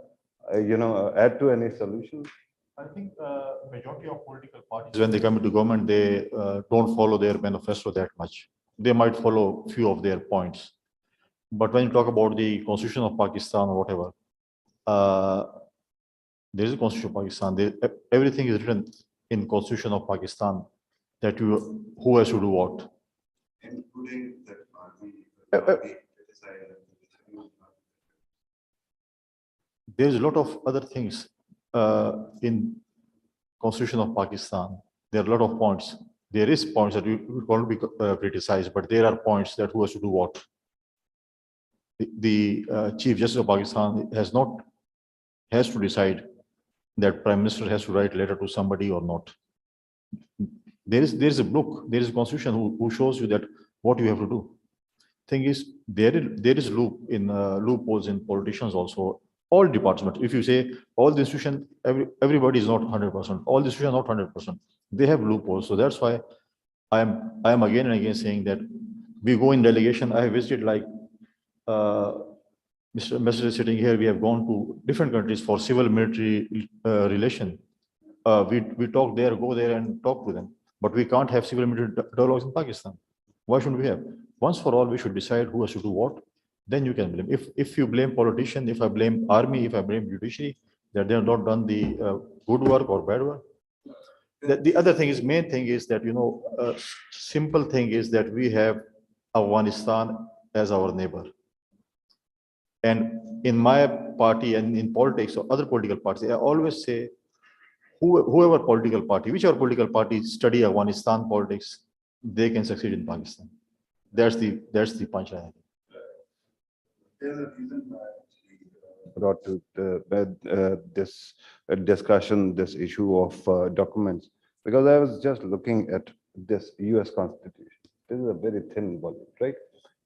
add to any solution? I think majority of political parties, when they come into government, they don't follow their manifesto that much. They might follow few of their points. But when you talk about the Constitution of Pakistan or whatever, there is a Constitution of Pakistan. Everything is written in Constitution of Pakistan that who has to do what. Including that There's a lot of other things in Constitution of Pakistan. There are a lot of points. There is points that we won't be criticized, but there are points that who has to do what. The Chief Justice of Pakistan has to decide that Prime Minister has to write a letter to somebody or not. There is a book, there is a constitution who shows you that what you have to do. Thing is, there is loopholes in politicians also. All departments. If you say all the institutions, everybody is not 100%. All the institutions are not 100%. They have loopholes. So that's why I am again and again saying that we go in delegation. I have visited like Mr. Messer is sitting here. We have gone to different countries for civil military relation. We talk there, go there and talk to them. But we can't have civil military dialogues in Pakistan. Why shouldn't we have? Once for all, we should decide who has to do what. Then you can blame. If you blame politician, if I blame army, if I blame judiciary, that they have not done the good work or bad work. The other thing is, main thing is that, simple thing is that we have Afghanistan as our neighbor. And in my party and in politics or other political parties, I always say, whoever political party, whichever political party study Afghanistan politics, they can succeed in Pakistan. That's the punchline. There's a reason why brought to this discussion, this issue of documents, because I was just looking at this US Constitution. This is a very thin volume, right?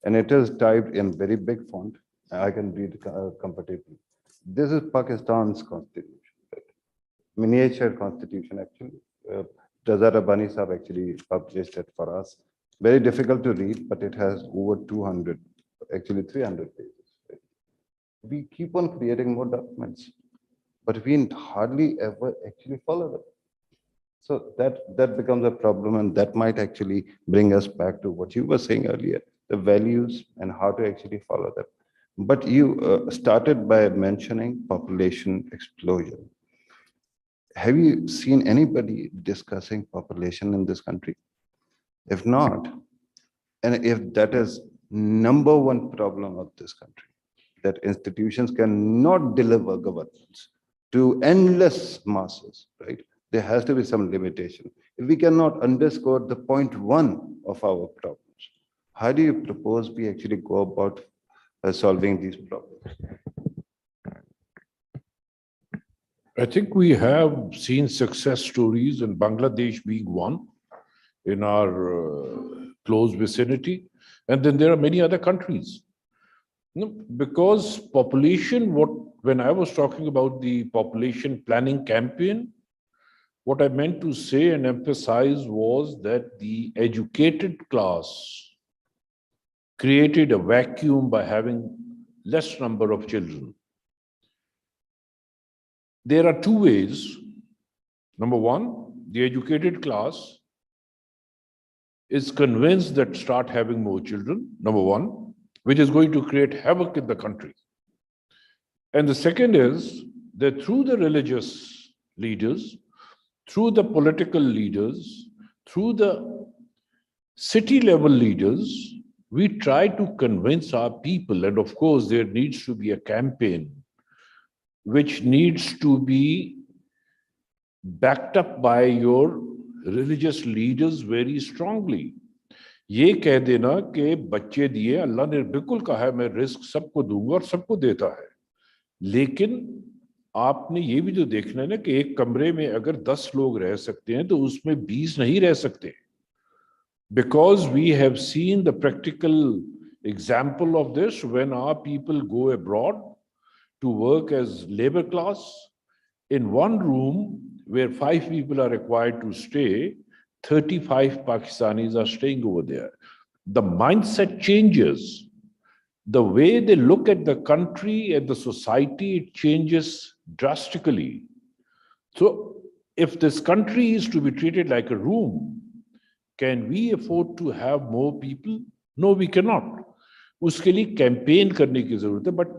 And it is typed in very big font. I can read comfortably. This is Pakistan's constitution, right? Miniature constitution, actually. Raza Rabbani Sahab actually published it for us. Very difficult to read, but it has over 200, actually 300 pages. Right? We keep on creating more documents, but we hardly ever actually follow them. So that becomes a problem, and that might actually bring us back to what you were saying earlier, the values and how to actually follow them. But you started by mentioning population explosion. Have you seen anybody discussing population in this country? If not, and if that is number one problem of this country, that institutions cannot deliver governance to endless masses, right? There has to be some limitation. If we cannot underscore the point one of our problems, how do you propose we actually go about solving these problems? I think we have seen success stories, and Bangladesh being one in our close vicinity. And then there are many other countries. Because population, when I was talking about the population planning campaign, what I meant to say and emphasize was that the educated class created a vacuum by having less number of children. There are two ways. Number one, the educated class is convinced that start having more children, number one, which is going to create havoc in the country. And the second is that through the religious leaders, through the political leaders, through the city level leaders, we try to convince our people, and of course, there needs to be a campaign which needs to be backed up by your religious leaders very strongly. ये कह देना कि बच्चे दिए, अल्लाह ने बिल्कुल कहा है मैं रिस्क सबको दूंगा और सबको देता है, लेकिन आपने ये भी तो देखना है ना कि एक कमरे में अगर 10 लोग रह सकते हैं तो उसमें 20 नहीं रह सकते. Because we have seen the practical example of this when our people go abroad to work as labor class, in one room where 5 people are required to stay, 35 Pakistanis are staying over there. The mindset changes. The way they look at the country and the society, it changes drastically. So if this country is to be treated like a room, can we afford to have more people? No, we cannot. उसके लिए campaign करने की जरूरत है. But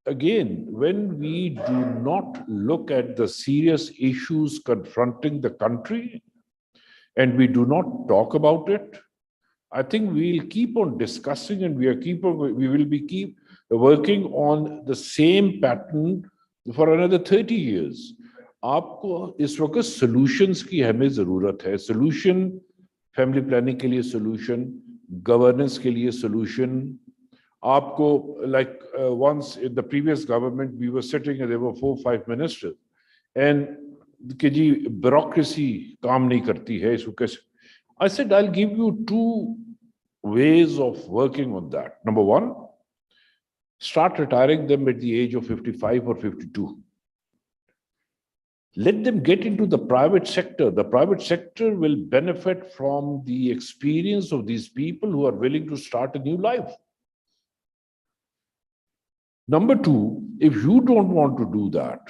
again, when we do not look at the serious issues confronting the country and we do not talk about it, I think we'll keep on discussing and we will be keep working on the same pattern for another 30 years. आपको इस वक्त solutions की हमें जरूरत है. Solution family planning के लिए solution, governance के लिए सोल्यूशन. आपको like once in the previous government we were sitting there were 4-5 ministers and कि जी ब्यूरोक्रेसी काम नहीं करती है, इसको कैसे. I said I will give you 2 ways of working on that. Number 1, start retiring them at the age of 55 or 52. Let them get into the private sector. The private sector will benefit from the experience of these people who are willing to start a new life. Number 2, if you don't want to do that,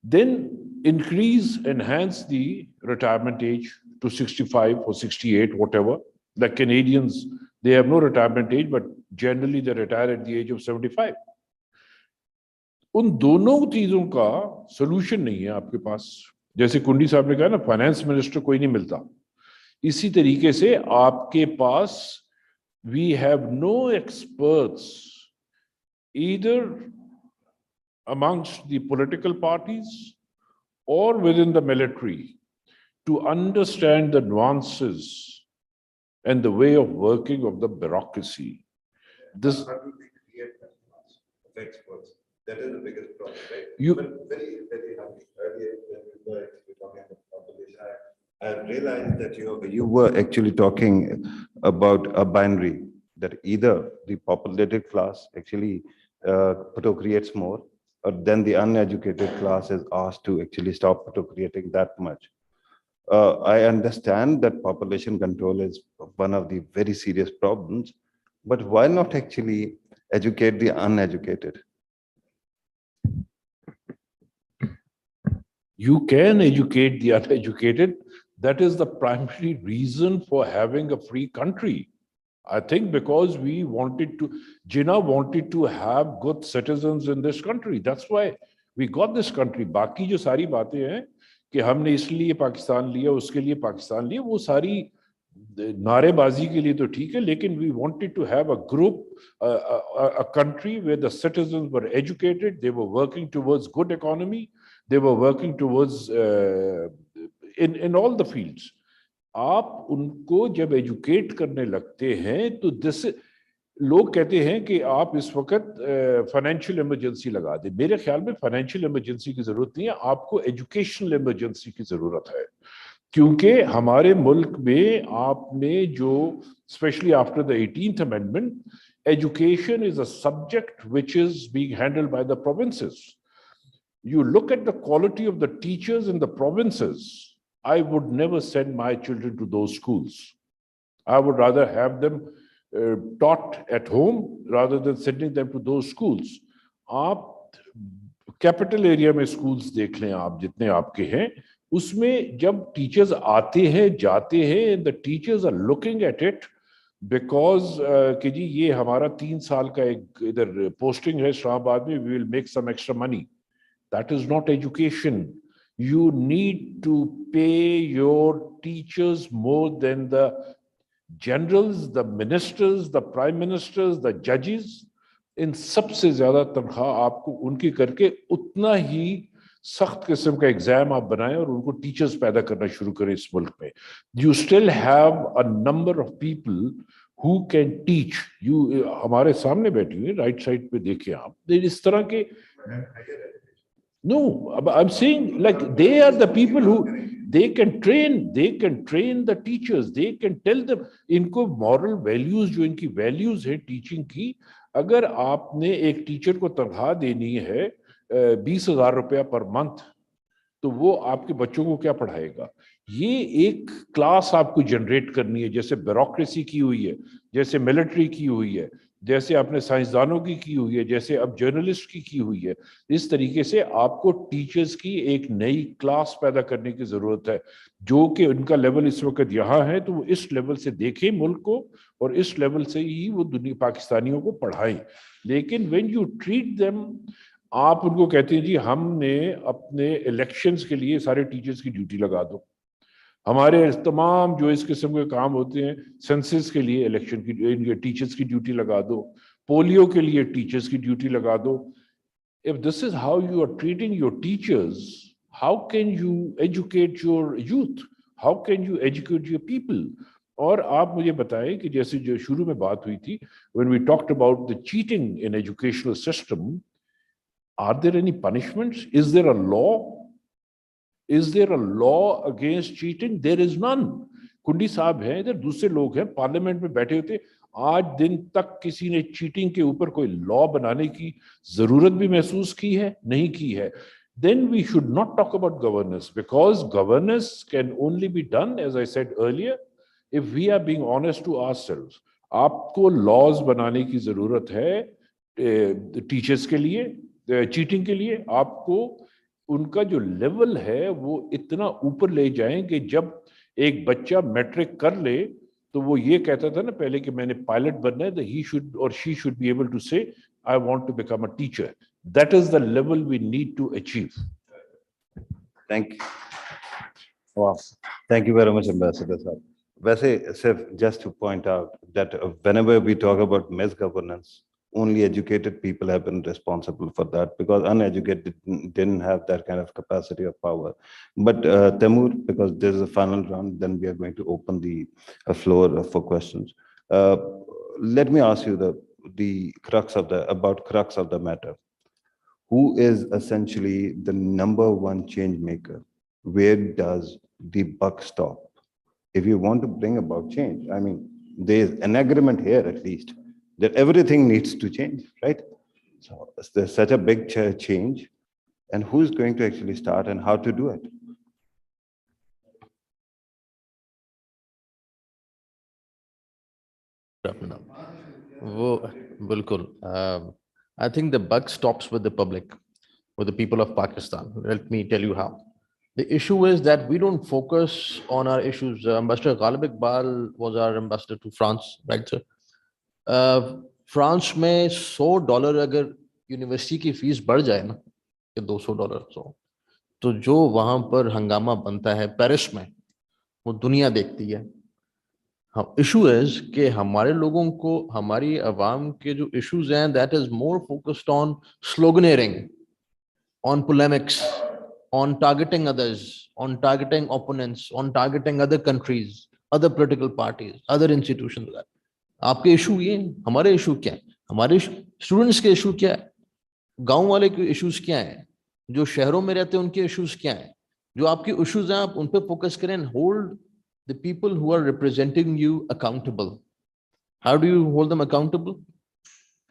then enhance the retirement age to 65 or 68, whatever. The Canadians, they have no retirement age, but generally they retire at the age of 75. उन दोनों चीजों का solution नहीं है आपके पास. जैसे कुंडी साहब ने कहा ना, फाइनेंस मिनिस्टर कोई नहीं मिलता, इसी तरीके से आपके पास we have no experts either amongst the political parties or within the military to understand the nuances and the way of working of the bureaucracy. This Experts. That is the biggest problem, right? You- But very, very happy. Earlier, when we were actually talking about population, I realized that you were actually talking about a binary, that either the populated class actually procreates more, or then the uneducated class is asked to actually stop procreating that much. I understand that population control is one of the very serious problems, but why not actually educate the uneducated? You can educate the uneducated. That is the primary reason for having a free country. I think because we wanted to, Jinnah wanted to have good citizens in this country. That's why we got this country. बाकी जो सारी बातें हैं कि हमने इसलिए पाकिस्तान लिया, उसके लिए पाकिस्तान लिया, वो सारी नारेबाजी के लिए तो ठीक है, लेकिन we wanted to have a group, a country where the citizens were educated, they were working towards good economy, they were working towards in all the fields. आप उनको जब एजुकेट करने लगते हैं तो दिस लोग कहते हैं कि आप इस वक्त फाइनेंशियल इमरजेंसी लगा दें. मेरे ख्याल में फाइनेंशियल इमरजेंसी की जरूरत नहीं है, आपको एजुकेशनल इमरजेंसी की जरूरत है. क्योंकि हमारे मुल्क में आपने जो specially after the 18th amendment, education is a subject which is being handled by the provinces. You look at the quality of the teachers in the provinces, I would never send my children to those schools. I would rather have them taught at home rather than sending them to those schools. आप capital area में schools देख लें, आप जितने आपके हैं, उसमें जब टीचर्स आते हैं जाते हैं, the teachers are looking at it because कि जी ये हमारा 3 साल का एक इधर पोस्टिंग है इस्लामाबाद में, we will make some extra money. That is not education. You need to pay your teachers more than the generals, the ministers, the prime ministers, the judges. इन सबसे ज्यादा तनख्वाह आपको उनकी करके उतना ही सख्त किस्म का एग्जाम आप बनाएं और उनको टीचर्स पैदा करना शुरू करें इस मुल्क में. You still have a number of people who can teach you. हमारे सामने बैठी हुई राइट साइड पे देखिए आप, इस तरह के. No, I'm saying like they are the people who they can train the teachers, they can tell them. इनको moral values जो इनकी values है teaching की, अगर आपने एक टीचर को तनख्वाह देनी है 20,000 रुपया पर मंथ, तो वो आपके बच्चों को क्या पढ़ाएगा? ये एक क्लास आपको जनरेट करनी है, जैसे ब्यूरोक्रेसी की हुई है, जैसे मिलिट्री की हुई है, जैसे आपने साइंसदानों की हुई है, जैसे अब जर्नलिस्ट की हुई है. इस तरीके से आपको टीचर्स की एक नई क्लास पैदा करने की जरूरत है, जो कि उनका लेवल इस वक्त यहाँ है, तो वो इस लेवल से देखें मुल्क को और इस लेवल से ही वो दुनिया पाकिस्तानियों को पढ़ाएं. लेकिन व्हेन यू ट्रीट देम, आप उनको कहते हैं जी हमने अपने इलेक्शंस के लिए सारे टीचर्स की ड्यूटी लगा दो, हमारे तमाम जो इस किस्म के काम होते हैं सेंसस के लिए इलेक्शन की टीचर्स की ड्यूटी लगा दो, पोलियो के लिए टीचर्स की ड्यूटी लगा दो. If this is how you are treating your teachers, how can you educate your youth, how can you educate your people? और आप मुझे बताएं कि जैसे जो शुरू में बात हुई थी, when we talked about the cheating in educational system, are there any punishments? Is there a law? Is there a law against cheating? There is none. कुंडी साहब हैं, इधर दूसरे लोग हैं पार्लियामेंट में बैठे होते, आज दिन तक किसी ने चीटिंग के ऊपर कोई लॉ बनाने की जरूरत भी महसूस की है? नहीं की है. Then we should not talk about governance, because governance can only be done, as I said earlier, if we are being honest to ourselves. आपको लॉज बनाने की जरूरत है टीचर्स के लिए, चीटिंग के लिए. आपको उनका जो लेवल है वो इतना ऊपर ले जाएं कि जब एक बच्चा मैट्रिक कर ले तो वो ये कहता था ना पहले कि मैंने पायलट बनना है, he should or she should be able to say I want to become a teacher. That is the level we need to achieve. Thank you. Wow. Thank you very much, Ambassador sir. वैसे सिर्फ just to point out that whenever we talk about misgovernance, only educated people have been responsible for that, because uneducated didn't have that kind of capacity of power. But Taimur, because this is the final round, then we are going to open the floor for questions. Let me ask you the crux of the matter. Who is essentially the number one change maker? Where does the buck stop? If you want to bring about change, I mean, there is an agreement here at least that everything needs to change, right? So there's such a big change, and who's going to actually start and how to do it? I think the buck stops with the public, with the people of Pakistan. Let me tell you how. The issue is that we don't focus on our issues. Ambassador Ghalib Iqbal was our ambassador to France, right, sir? France में $100 अगर university की fees बढ़ जाए ना कि $200, तो जो वहां पर हंगामा बनता है पेरिस में, वो दुनिया देखती है. हाँ, इशू इज कि हमारे लोगों को, हमारी अवाम के जो इश्यूज हैं, that is more focused on sloganeering, on polemics, on targeting others, on targeting opponents, on targeting other countries, other political parties, other institutions. आपके इशू ये, हमारे इशू क्या है? हमारे स्टूडेंट्स के इशू क्या है? गांव वाले के इश्यूज क्या हैं? जो शहरों में रहते हैं उनके इश्यूज क्या हैं? जो आपके इश्यूज हैं आप उन पे फोकस करें. Hold the people who are representing you accountable. How do you hold them accountable?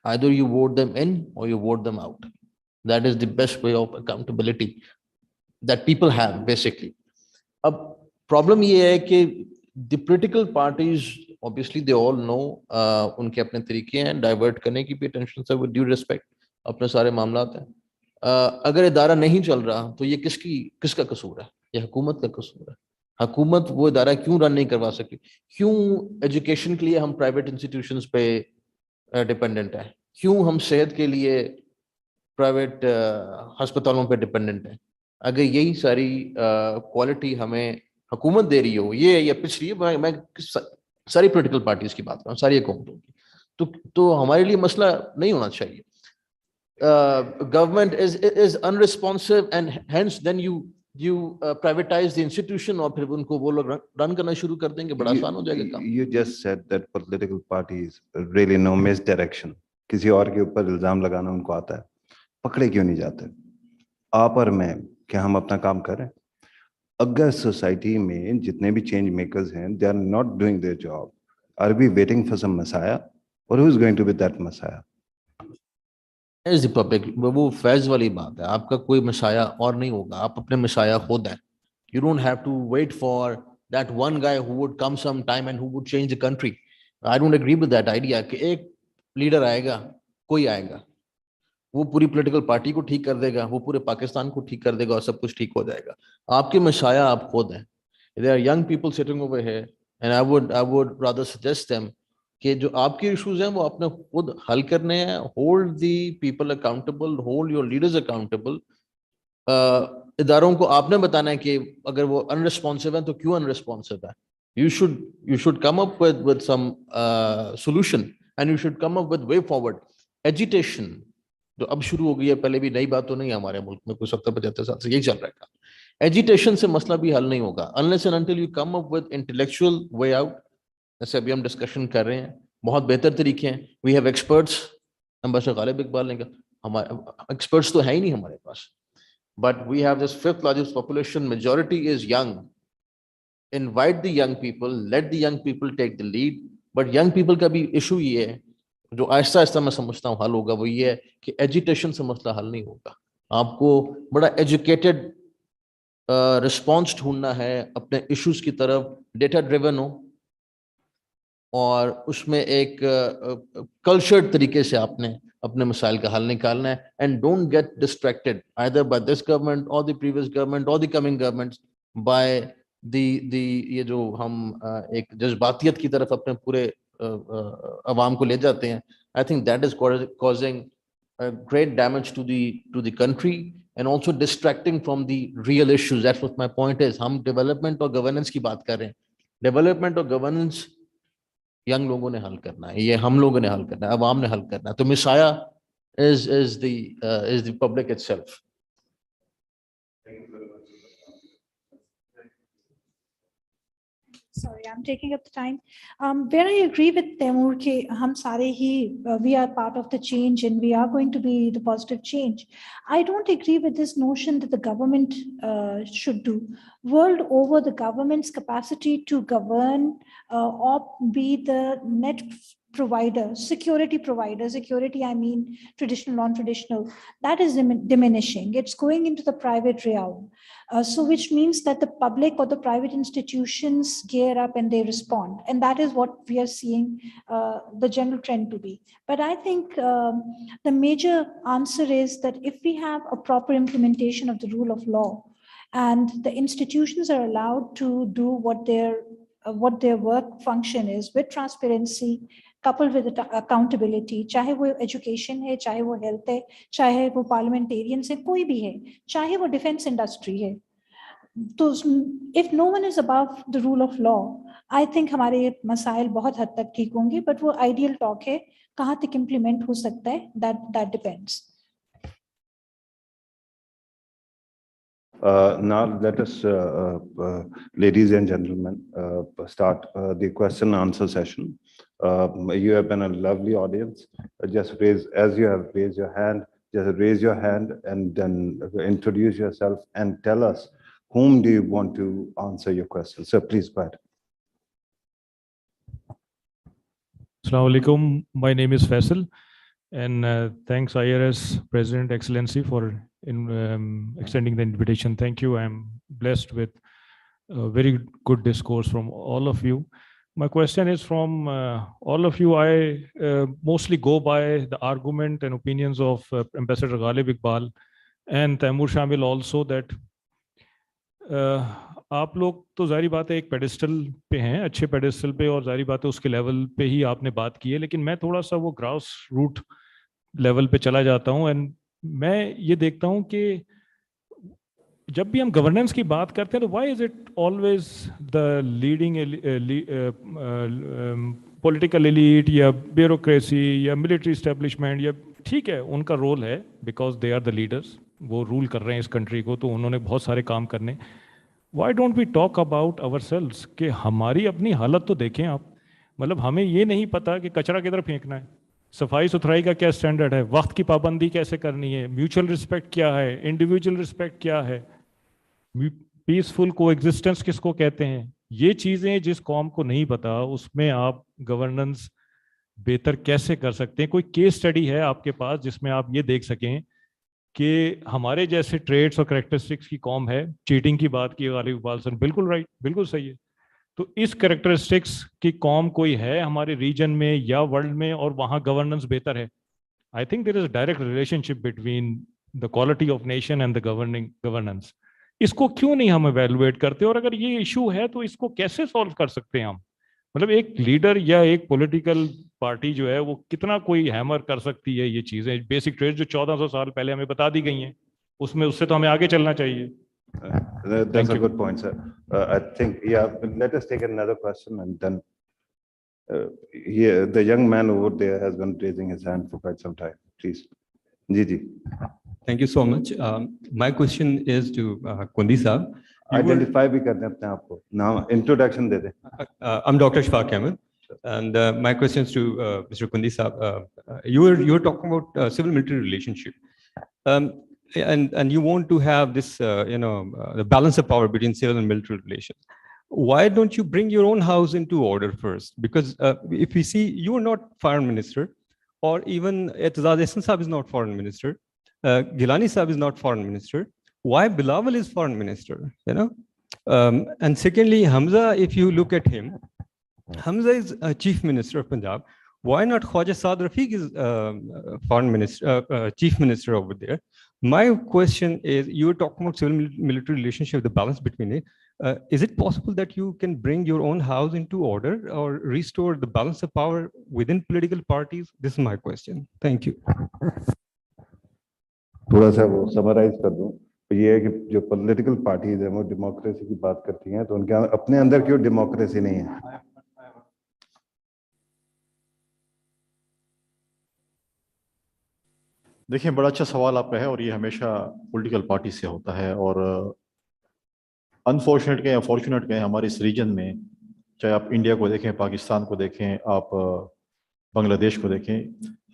Either you vote them in or you vote them out. That is the best way of accountability that people have basically. अब problem ये है कि the political parties, obviously they all know, उनके अपने तरीके हैं divert करने की भी. टेंशन से विद ड्यू रिस्पेक्ट अपने सारे मामलात हैं. अगर इदारा नहीं चल रहा तो ये किसका कसूर है? ये हुकूमत का कसूर है. हुकूमत वो इदारा क्यों रन नहीं करवा सकती? क्यों एजुकेशन के लिए हम प्राइवेट इंस्टीट्यूशंस पे डिपेंडेंट है? क्यों हम सेहत के लिए प्राइवेट अस्पतालों पे डिपेंडेंट है? अगर यही सारी क्वालिटी हमें हुकूमत दे रही हो, ये या पिछड़ी है, मैं सारी पॉलिटिकल पार्टीज की बात कर रहा हूँ, सारी हुकूमतों की, तो हमारे लिए मसला नहीं होना चाहिए. Government is unresponsive and hence then you privatize the institution और फिर उनको वो लोग रन करना शुरू कर देंगे, बड़ा आसान हो जाएगा काम. You just said that political parties really know misdirection. किसी और के ऊपर इल्जाम लगाना उनको आता है, पकड़े क्यों नहीं जाते? आप और मैं, क्या हम अपना काम करें? अगर सोसाइटी में जितने भी चेंज मेकर्स हैं, they are not doing their job. Are we waiting for some messiah? Or who is going to be that messiah? As the public, वो फैज वाली बात है, आपका कोई मशाया और नहीं होगा, आप अपने मशाया खुद हैं. You don't have to wait for that one guy who would come sometime and who would change the country. I don't agree with that idea कि एक लीडर आएगा, कोई आएगा, वो पूरी पॉलिटिकल पार्टी को ठीक कर देगा, वो पूरे पाकिस्तान को ठीक कर देगा और सब कुछ ठीक हो जाएगा. आपके मशाया आप खुद हैं. There are young people sitting over here and I would rather suggest them कि जो आपके इश्यूज हैं वो आपने खुद हल करने हैं. Hold the people accountable, hold your leaders accountable. इदारों को आपने बताना है कि अगर वो अनरिस्पॉन्सिव है तो क्यों अनरिस्पॉन्सिव है. You should come up with some solution and you should come up with way forward. Agitation जो अब शुरू हो गई है, पहले भी नई बात तो नहीं है हमारे मुल्क में, कुछ 70-75 साल से यही चल रहा है. एजिटेशन से मसला भी हल नहीं होगा unless and until you come up with intellectual way out. जैसे अभी हम डिस्कशन कर रहे हैं, बहुत बेहतर तरीके हैं. We have experts, ambassador Ghalib Iqbal ने कहा, हमारे एक्सपर्ट्स तो है ही नहीं हमारे पास, but we have this 5th largest population, majority is young. Invite the young people, let the young people take the lead. But young people का भी इशू ये है, जो आहिस्ता आहिस्ता मैं समझता हूँ हल होगा, वो ये है कि एजुटेशन से मसला हल नहीं होगा. आपको बड़ा एजुकेटेड रिस्पॉन्स ढूंढना है अपने इश्यूज की तरफ, डेटा ड्रिवन हो और उसमें एक कल्चर्ड तरीके से आपने अपने मसाइल का हल निकालना है. And don't get distracted either by this government और द प्रीवियस गवर्नमेंट और the coming governments by the ये जो हम एक जज्बातियत की तरफ अपने पूरे अवाम को ले जाते हैं. I think that is causing great damage to the country and also distracting from the real issues. That's what my point is. हम development और governance की बात कर रहे हैं. Development और governance यंग लोगों ने हल करना है, ये हम लोगों ने हल करना है, अवाम ने हल करना है. तो मिसाया is the public itself. Sorry, I'm taking up the time. Where I agree with Taimur कि हम सारे ही we are part of the change and we are going to be the positive change. I don't agree with this notion that the government should do. World over, the government's capacity to govern or be the net provider, security provider, security I mean traditional, non-traditional, that is diminishing. It's going into the private realm. So which means that the public or the private institutions gear up and they respond. And that is what we are seeing the general trend to be. But I think the major answer is that if we have a proper implementation of the rule of law and the institutions are allowed to do what their work function is with transparency, coupled with accountability, चाहे वो education है, चाहे वो health है, चाहे वो parliamentarians है, कोई भी है, चाहे वो defense industry है. तो if no one is above the rule of law, I think हमारे मसाइल बहुत हद तक ठीक होंगे. But वो ideal talk है, कहाँ तक implement हो सकता है, that depends. Now let us, ladies and gentlemen, start the question and answer session. You have been a lovely audience. Just raise, as you have raised your hand, just raise your hand and then introduce yourself and tell us whom do you want to answer your question. So please go ahead. Assalamu alaikum. My name is Faisal, and thanks IRS President Excellency for extending the invitation. Thank you. I'm blessed with a very good discourse from all of you. My question is from all of you. I mostly go by the argument and opinions of Ambassador Ghalib Iqbal and Taimur Shamil also that आप लोग तो जारी बात है एक pedestal पे हैं, अच्छे पेडिस्टल पे, और जारी बात है उसके लेवल पे ही आपने बात की है, लेकिन मैं थोड़ा सा वो ग्रास रूट लेवल पे चला जाता हूँ. एंड मैं ये देखता हूँ कि जब भी हम गवर्नेंस की बात करते हैं तो why is it always the leading political elite या ब्यूरोक्रेसी या मिलिट्री स्टैब्लिशमेंट, या ठीक है उनका रोल है because they are the leaders, वो रूल कर रहे हैं इस कंट्री को, तो उन्होंने बहुत सारे काम करने। Why don't we talk about ourselves कि हमारी अपनी हालत तो देखें आप। मतलब हमें ये नहीं पता कि कचरा किधर फेंकना है, सफाई सुथराई का क्या स्टैंडर्ड है, वक्त की पाबंदी कैसे करनी है, म्यूचुअल रिस्पेक्ट क्या है, इंडिविजुअल रिस्पेक्ट क्या है, पीसफुल कोएग्जिस्टेंस किसको कहते हैं। ये चीजें जिस कौम को नहीं पता उसमें आप गवर्नेंस बेहतर कैसे कर सकते हैं? कोई केस स्टडी है आपके पास जिसमें आप ये देख सकें कि हमारे जैसे ट्रेड्स और करेक्टरिस्टिक्स की कौम है? चीटिंग की बात की गालिब इकबाल सर, बिल्कुल राइट, बिल्कुल सही है। तो इस करेक्टरिस्टिक्स की कौम कोई है हमारे रीजन में या वर्ल्ड में और वहाँ गवर्नेंस बेहतर है? I think there is a direct relationship between the quality of nation and the governance. इसको क्यों नहीं हम एवेलुएट करते? और अगर ये इशू है तो इसको कैसे सॉल्व कर सकते हैं हम? मतलब एक लीडर या एक पॉलिटिकल पार्टी जो है वो कितना कोई हैमर कर सकती है ये चीजें, बेसिक ट्रेड जो 1400 साल पहले हमें बता दी गई हैं, उसमें उससे तो हमें आगे चलना चाहिए। That's Thank a you. good point, sir. I think, yeah, let us take another question and then the young man over there has been raising his hand for quite some time. Please. Ji. Thank you so much. My question is to Kundi Saab. Identify भी कर दें अपने आप को, नाम introduction दे दें. I'm Dr. Shafaq Ahmed, and my question is to Mr. Kundi Saab. You were talking about civil military relationship, and you want to have this the balance of power between civil and military relations. Why don't you bring your own house into order first? Because if we see, you are not foreign minister, or even Etazad Ehsan Saab is not foreign minister. Gilani Saab is not foreign minister. Why Bilawal is foreign minister? And secondly, Hamza, if you look at him, Hamza is chief minister of Punjab. Why not Khwaja Saad Rafiq is foreign minister, chief minister over there? My question is, you were talking about civil military relationship, the balance between it. Is it possible that you can bring your own house into order or restore the balance of power within political parties? This is my question. Thank you. थोड़ा सा वो summarise कर दूं तो ये है कि जो पॉलिटिकल पार्टीज हैं वो डेमोक्रेसी की बात करती हैं, तो उनके अपने अंदर क्यों डेमोक्रेसी नहीं है? देखिए, बड़ा अच्छा सवाल आपका है और ये हमेशा पॉलिटिकल पार्टी से होता है। और अनफॉर्चुनेट कहें या फॉर्चुनेट कहें, हमारे इस रीजन में, चाहे आप इंडिया को देखें, पाकिस्तान को देखें, आप बांग्लादेश को देखें,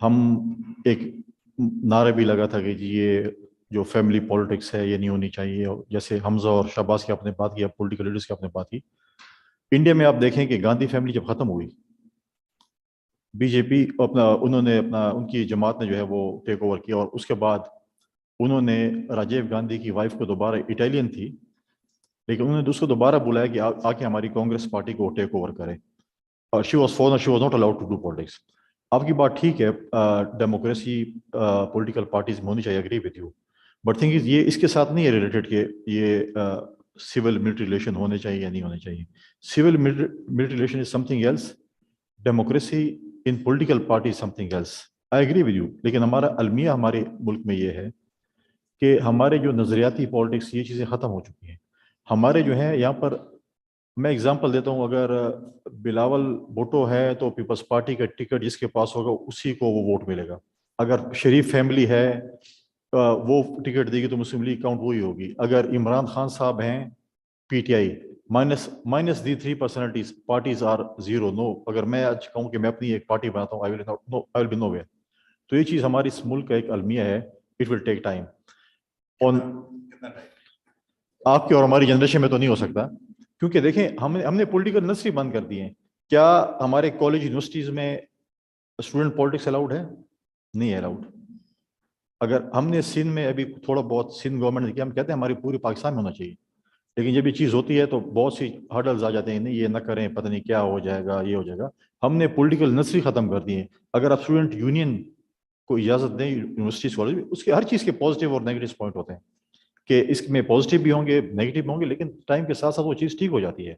हम एक नारा भी लगा था कि जी ये जो फैमिली पॉलिटिक्स है ये नहीं होनी चाहिए। जैसे हमजा और शहबाज की आपने बात की, पॉलिटिकल लीडर्स की आपने बात की। इंडिया में आप देखें कि गांधी फैमिली जब खत्म हुई, बीजेपी उनकी जमात ने जो है वो टेक ओवर किया, और उसके बाद उन्होंने राजीव गांधी की वाइफ को, दोबारा इटालियन थी, लेकिन उन्होंने उसको दोबारा बुलाया कि आके हमारी कांग्रेस पार्टी को टेक ओवर करे। और she was not allowed to do politics. आपकी बात ठीक है, डेमोक्रेसी पॉलिटिकल पार्टीज में होनी चाहिए, agree with you, but thing is ये इसके साथ नहीं है रिलेटेड कि ये सिविल मिलिट्री रिलेशन होने चाहिए या नहीं होने चाहिए। Civil military relation is something else, democracy in political party is something else. I agree with you, लेकिन हमारा अलमिया हमारे मुल्क में ये है कि हमारे जो नजरियाती पॉलिटिक्स, ये चीज़ें ख़त्म हो चुकी हैं। हमारे जो है यहाँ पर, मैं एग्जांपल देता हूँ, अगर बिलावल भुट्टो है तो पीपल्स पार्टी का टिकट जिसके पास होगा उसी को वो वोट मिलेगा। अगर शरीफ फैमिली है वो टिकट देगी तो मुस्लिम लीग काउंट वही होगी। अगर इमरान खान साहब हैं PTI, minus the 3 personalities, parties are zero, no. अगर मैं आज कहूँ कि मैं अपनी एक पार्टी बनाता हूँ, I will be nowhere. तो ये चीज़ हमारी इस मुल्क का एक अलमिया है, इट विल टेक टाइम। और आपकी और हमारी जनरेशन में तो नहीं हो सकता, क्योंकि देखें हमने पॉलिटिकल नर्सरी बंद कर दी है। क्या हमारे कॉलेज यूनिवर्सिटीज में स्टूडेंट पॉलिटिक्स अलाउड है? नहीं है अलाउड। अगर हमने सिंध में अभी थोड़ा बहुत, सिंध गवर्नमेंट ने किया, हम कहते हैं हमारी पूरी पाकिस्तान में होना चाहिए, लेकिन जब ये चीज़ होती है तो बहुत सी हर्डल्स आ जाते हैं, नहीं ये ना करें, पता नहीं क्या हो जाएगा, ये हो जाएगा। हमने पॉलिटिकल नर्सरी खत्म कर दी है। अगर आप स्टूडेंट यूनियन को इजाज़त दें यूनिवर्सिटीज़ कॉलेज में, उसके हर चीज़ के पॉजिटिव और नेगेटिव पॉइंट होते हैं कि इसमें पॉजिटिव भी होंगे, नेगेटिव भी होंगे, लेकिन टाइम के साथ साथ वो चीज़ ठीक हो जाती है।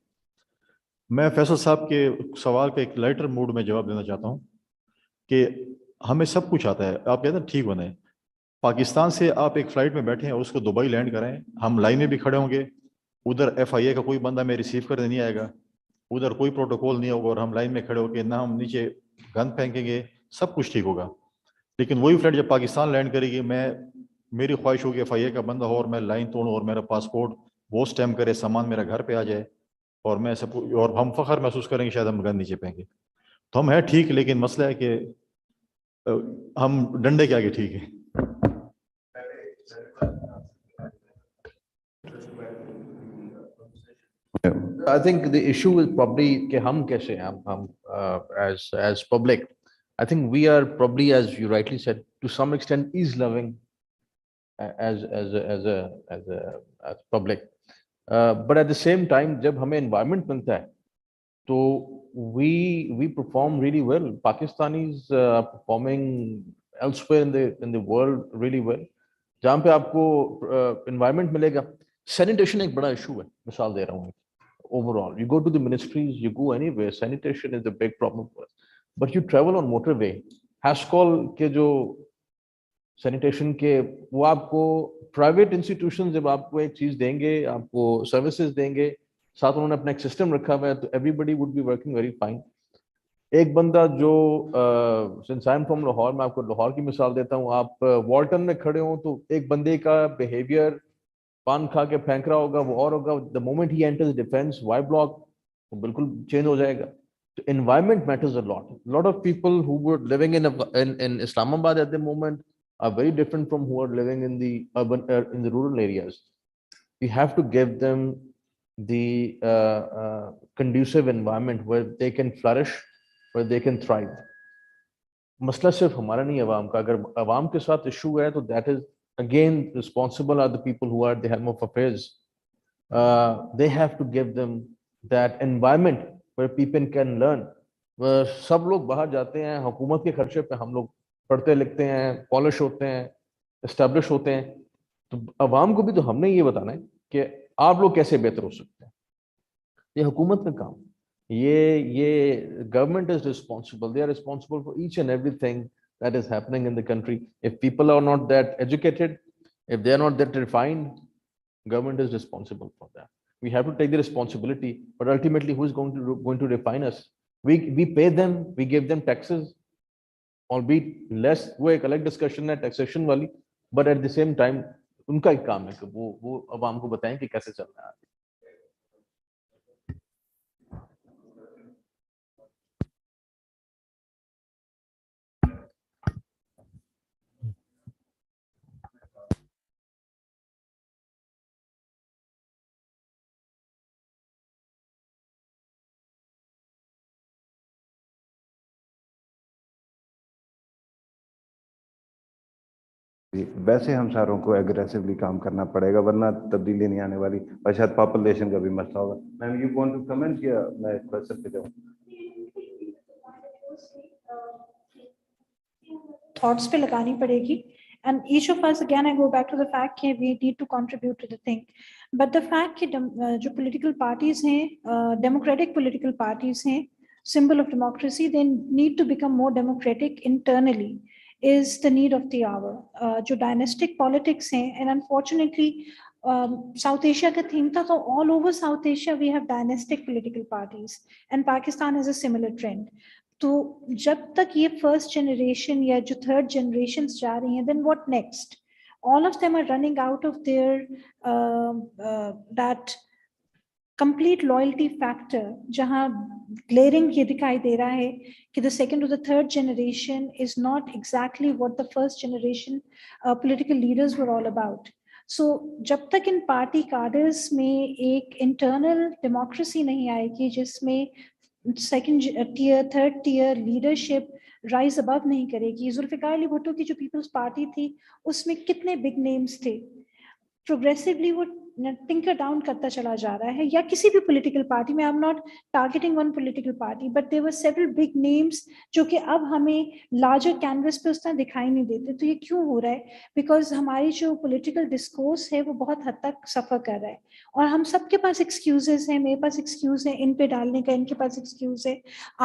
मैं फैसल साहब के सवाल का एक लाइटर मूड में जवाब देना चाहता हूँ कि हमें सब कुछ आता है। आप कहते हैं ठीक बने, पाकिस्तान से आप एक फ्लाइट में बैठे हैं और उसको दुबई लैंड कराएं, हम लाइन में भी खड़े होंगे, उधर FIA का कोई बंदा में रिसीव करने नहीं आएगा, उधर कोई प्रोटोकॉल नहीं होगा और हम लाइन में खड़े होकर ना हम नीचे गन फेंकेंगे, सब कुछ ठीक होगा। लेकिन वही फ्लाइट जब पाकिस्तान लैंड करेगी, मेरी ख्वाहिश होगी FIA का बंदा हो और मैं लाइन तोड़ूं और मेरा पासपोर्ट वो स्टैम्प करे, सामान मेरा घर पे आ जाए और मैं सब, और हम फख्र महसूस करेंगे शायद हम गन नीचे फेंके। तो हम है ठीक, लेकिन मसला है कि हम डंडे के आगे ठीक है। I think the issue is probably कि हम कैसे हैं, हम as public, I think we are probably, as you rightly said, to some extent ease loving as public, but at the same time जब हमें environment मिलता है तो we perform really well. Pakistanis are performing elsewhere in the world really well. जहाँ पे आपको environment मिलेगा, sanitation एक बड़ा issue है, मिसाल दे रहा हूँ। Overall, you go to the ministries, you go anywhere, sanitation is a big problem for us. But you travel on motorway, Haskell के जो sanitation के, वो आपको private institutions जब आपको एक चीज देंगे, आपको services देंगे, साथ उन्होंने अपना एक system रखा हुआ है, तो everybody would be working very fine. एक बंदा जो since I'm from लाहौर, मैं आपको लाहौर की मिसाल देता हूँ, आप वॉल्टन में खड़े हो तो एक बंदे का behavior पान खा के फेंक रहा होगा, वो और होगा, the moment he enters defense Y block, वो बिल्कुल change हो जाएगा. So environment matters a lot. A lot of people who were living in Islamabad at the moment are very different from who are living in the urban in the rural areas. We have to give them the conducive environment where they can flourish, where they can thrive. मसला सिर्फ हमारा नहीं है अवाम का, अगर अवाम के साथ issue है तो that is again responsible are the people who are at the helm of affairs. They have to give them that environment where people can learn. सब लोग बाहर जाते हैं हुकूमत के खर्चे पे, हम लोग पढ़ते लिखते हैं, पॉलिश होते हैं, एस्टेब्लिश होते हैं, तो अवाम को भी तो हमने ये बताना है कि आप लोग कैसे बेहतर हो सकते हैं। ये हुकूमत का काम, ये government is responsible. They are responsible for each and everything that is happening in the country. If people are not that educated, if they are not that refined, government is responsible for that. We have to take the responsibility, but ultimately who is going to refine us? We pay them, we give them taxes, albeit less, वो एक अलग discussion है taxation वाली, but at the same time उनका एक काम है कि वो अवाम को बताएं कि कैसे चल रहा है। वैसे हम सारों को एग्रेसिवली काम करना पड़ेगा, वरना तब्दीली नहीं आने वाली, और शायद पॉपुलेशन का भी मसला होगा। Ma'am, you want to comment या मैं क्वेश्चन पे जाऊं? थॉट्स पे लगानी पड़ेगी, and each of us, again I go back to the fact that we need to contribute to the thing, but the fact कि जो political parties हैं, democratic political parties हैं, symbol of democracy, they need to become more democratic internally is the need of the hour. जो dynastic politics हैं, and unfortunately South Asia का theme था, तो all over South Asia we have dynastic political parties, and Pakistan has a similar trend. तो जब तक ये first generation या जो third generations जा रही हैं, then what next? All of them are running out of their that complete loyalty factor, जहाँ glaring ये दिखाई दे रहा है कि the second or the third generation is not exactly what the first generation political leaders were all about. So जब तक इन party cadres में एक internal democracy नहीं आएगी, जिसमें second tier, third tier leadership rise above नहीं करेगी, जुल्फिकार अली भुट्टो की जो People's Party थी, उसमें कितने big names थे, progressively वो tinker down करता चला जा रहा है, या किसी भी political party में, I'm not targeting one political party, but there were several big names जो कि अब हमें larger canvas पे उतना दिखाई नहीं देते. तो ये क्यों हो रहा है? Because हमारी जो political discourse है वो बहुत हद तक suffer कर रहा है, और हम सबके पास excuses हैं, मेरे पास excuse है इन पे डालने का, इनके पास excuse है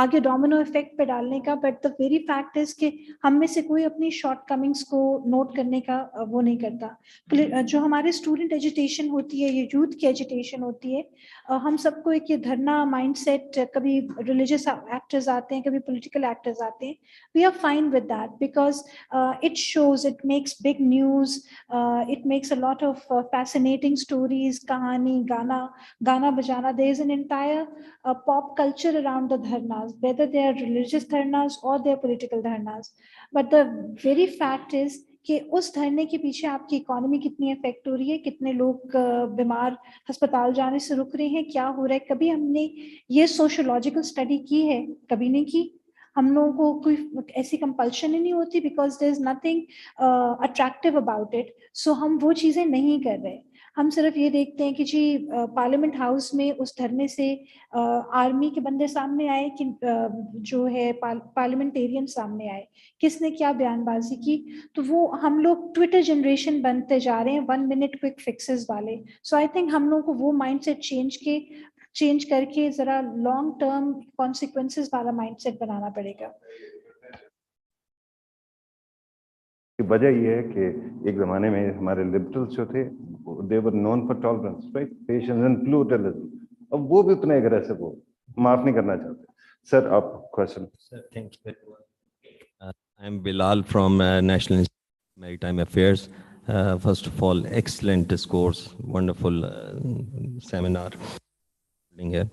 आगे domino effect पे डालने का, but the very fact is कि हम में से कोई अपनी shortcomings को note करने का वो नहीं करता. जो हमारे स्टूडेंट एजुटेशन होती है, ये यूथ की एजुटेशन होती है, हम सबको एक ये धरना माइंडसेट, कभी रिलीजियस एक्टर्स आते हैं, कभी पॉलिटिकल एक्टर्स आते हैं, we are fine with that because it shows, it makes big news, it makes a lot of fascinating stories, कहानी, गाना बजाना. There is an entire pop culture around the dharnas, whether they are religious dharnas or they are political dharnas. But the very fact is कि उस धरने के पीछे आपकी economy कितनी इफेक्ट हो रही है, कितने लोग बीमार अस्पताल जाने से रुक रहे हैं, क्या हो रहा है. कभी हमने ये सोशियोलॉजिकल स्टडी की है? कभी नहीं की. हम लोगों को कोई ऐसी कंपल्शन ही नहीं होती, because there is nothing attractive about it. So हम वो चीजें नहीं कर रहे. हम सिर्फ ये देखते हैं कि जी पार्लियामेंट हाउस में उस धरने से आर्मी के बंदे सामने आए कि जो है पार्लियामेंटेरियन सामने आए, किसने क्या बयानबाजी की. तो वो हम लोग ट्विटर जनरेशन बनते जा रहे हैं, 1 मिनट क्विक फिक्सेस वाले. सो आई थिंक हम लोगों को वो माइंडसेट चेंज करके जरा लॉन्ग टर्म कॉन्सिक्वेंसेस वाला माइंडसेट बनाना पड़ेगा. वजह ये है कि एक जमाने में हमारे लिबरल्स जो थे, they were known for tolerance, right, patience and pluralism. अब वो भी उतने एग्रेसिव हो, माफ नहीं करना चाहते. सर, आप question. Sir, thank you very much. I'm Bilal from National Institute of Maritime Affairs. First of all, excellent discourse, wonderful seminar here.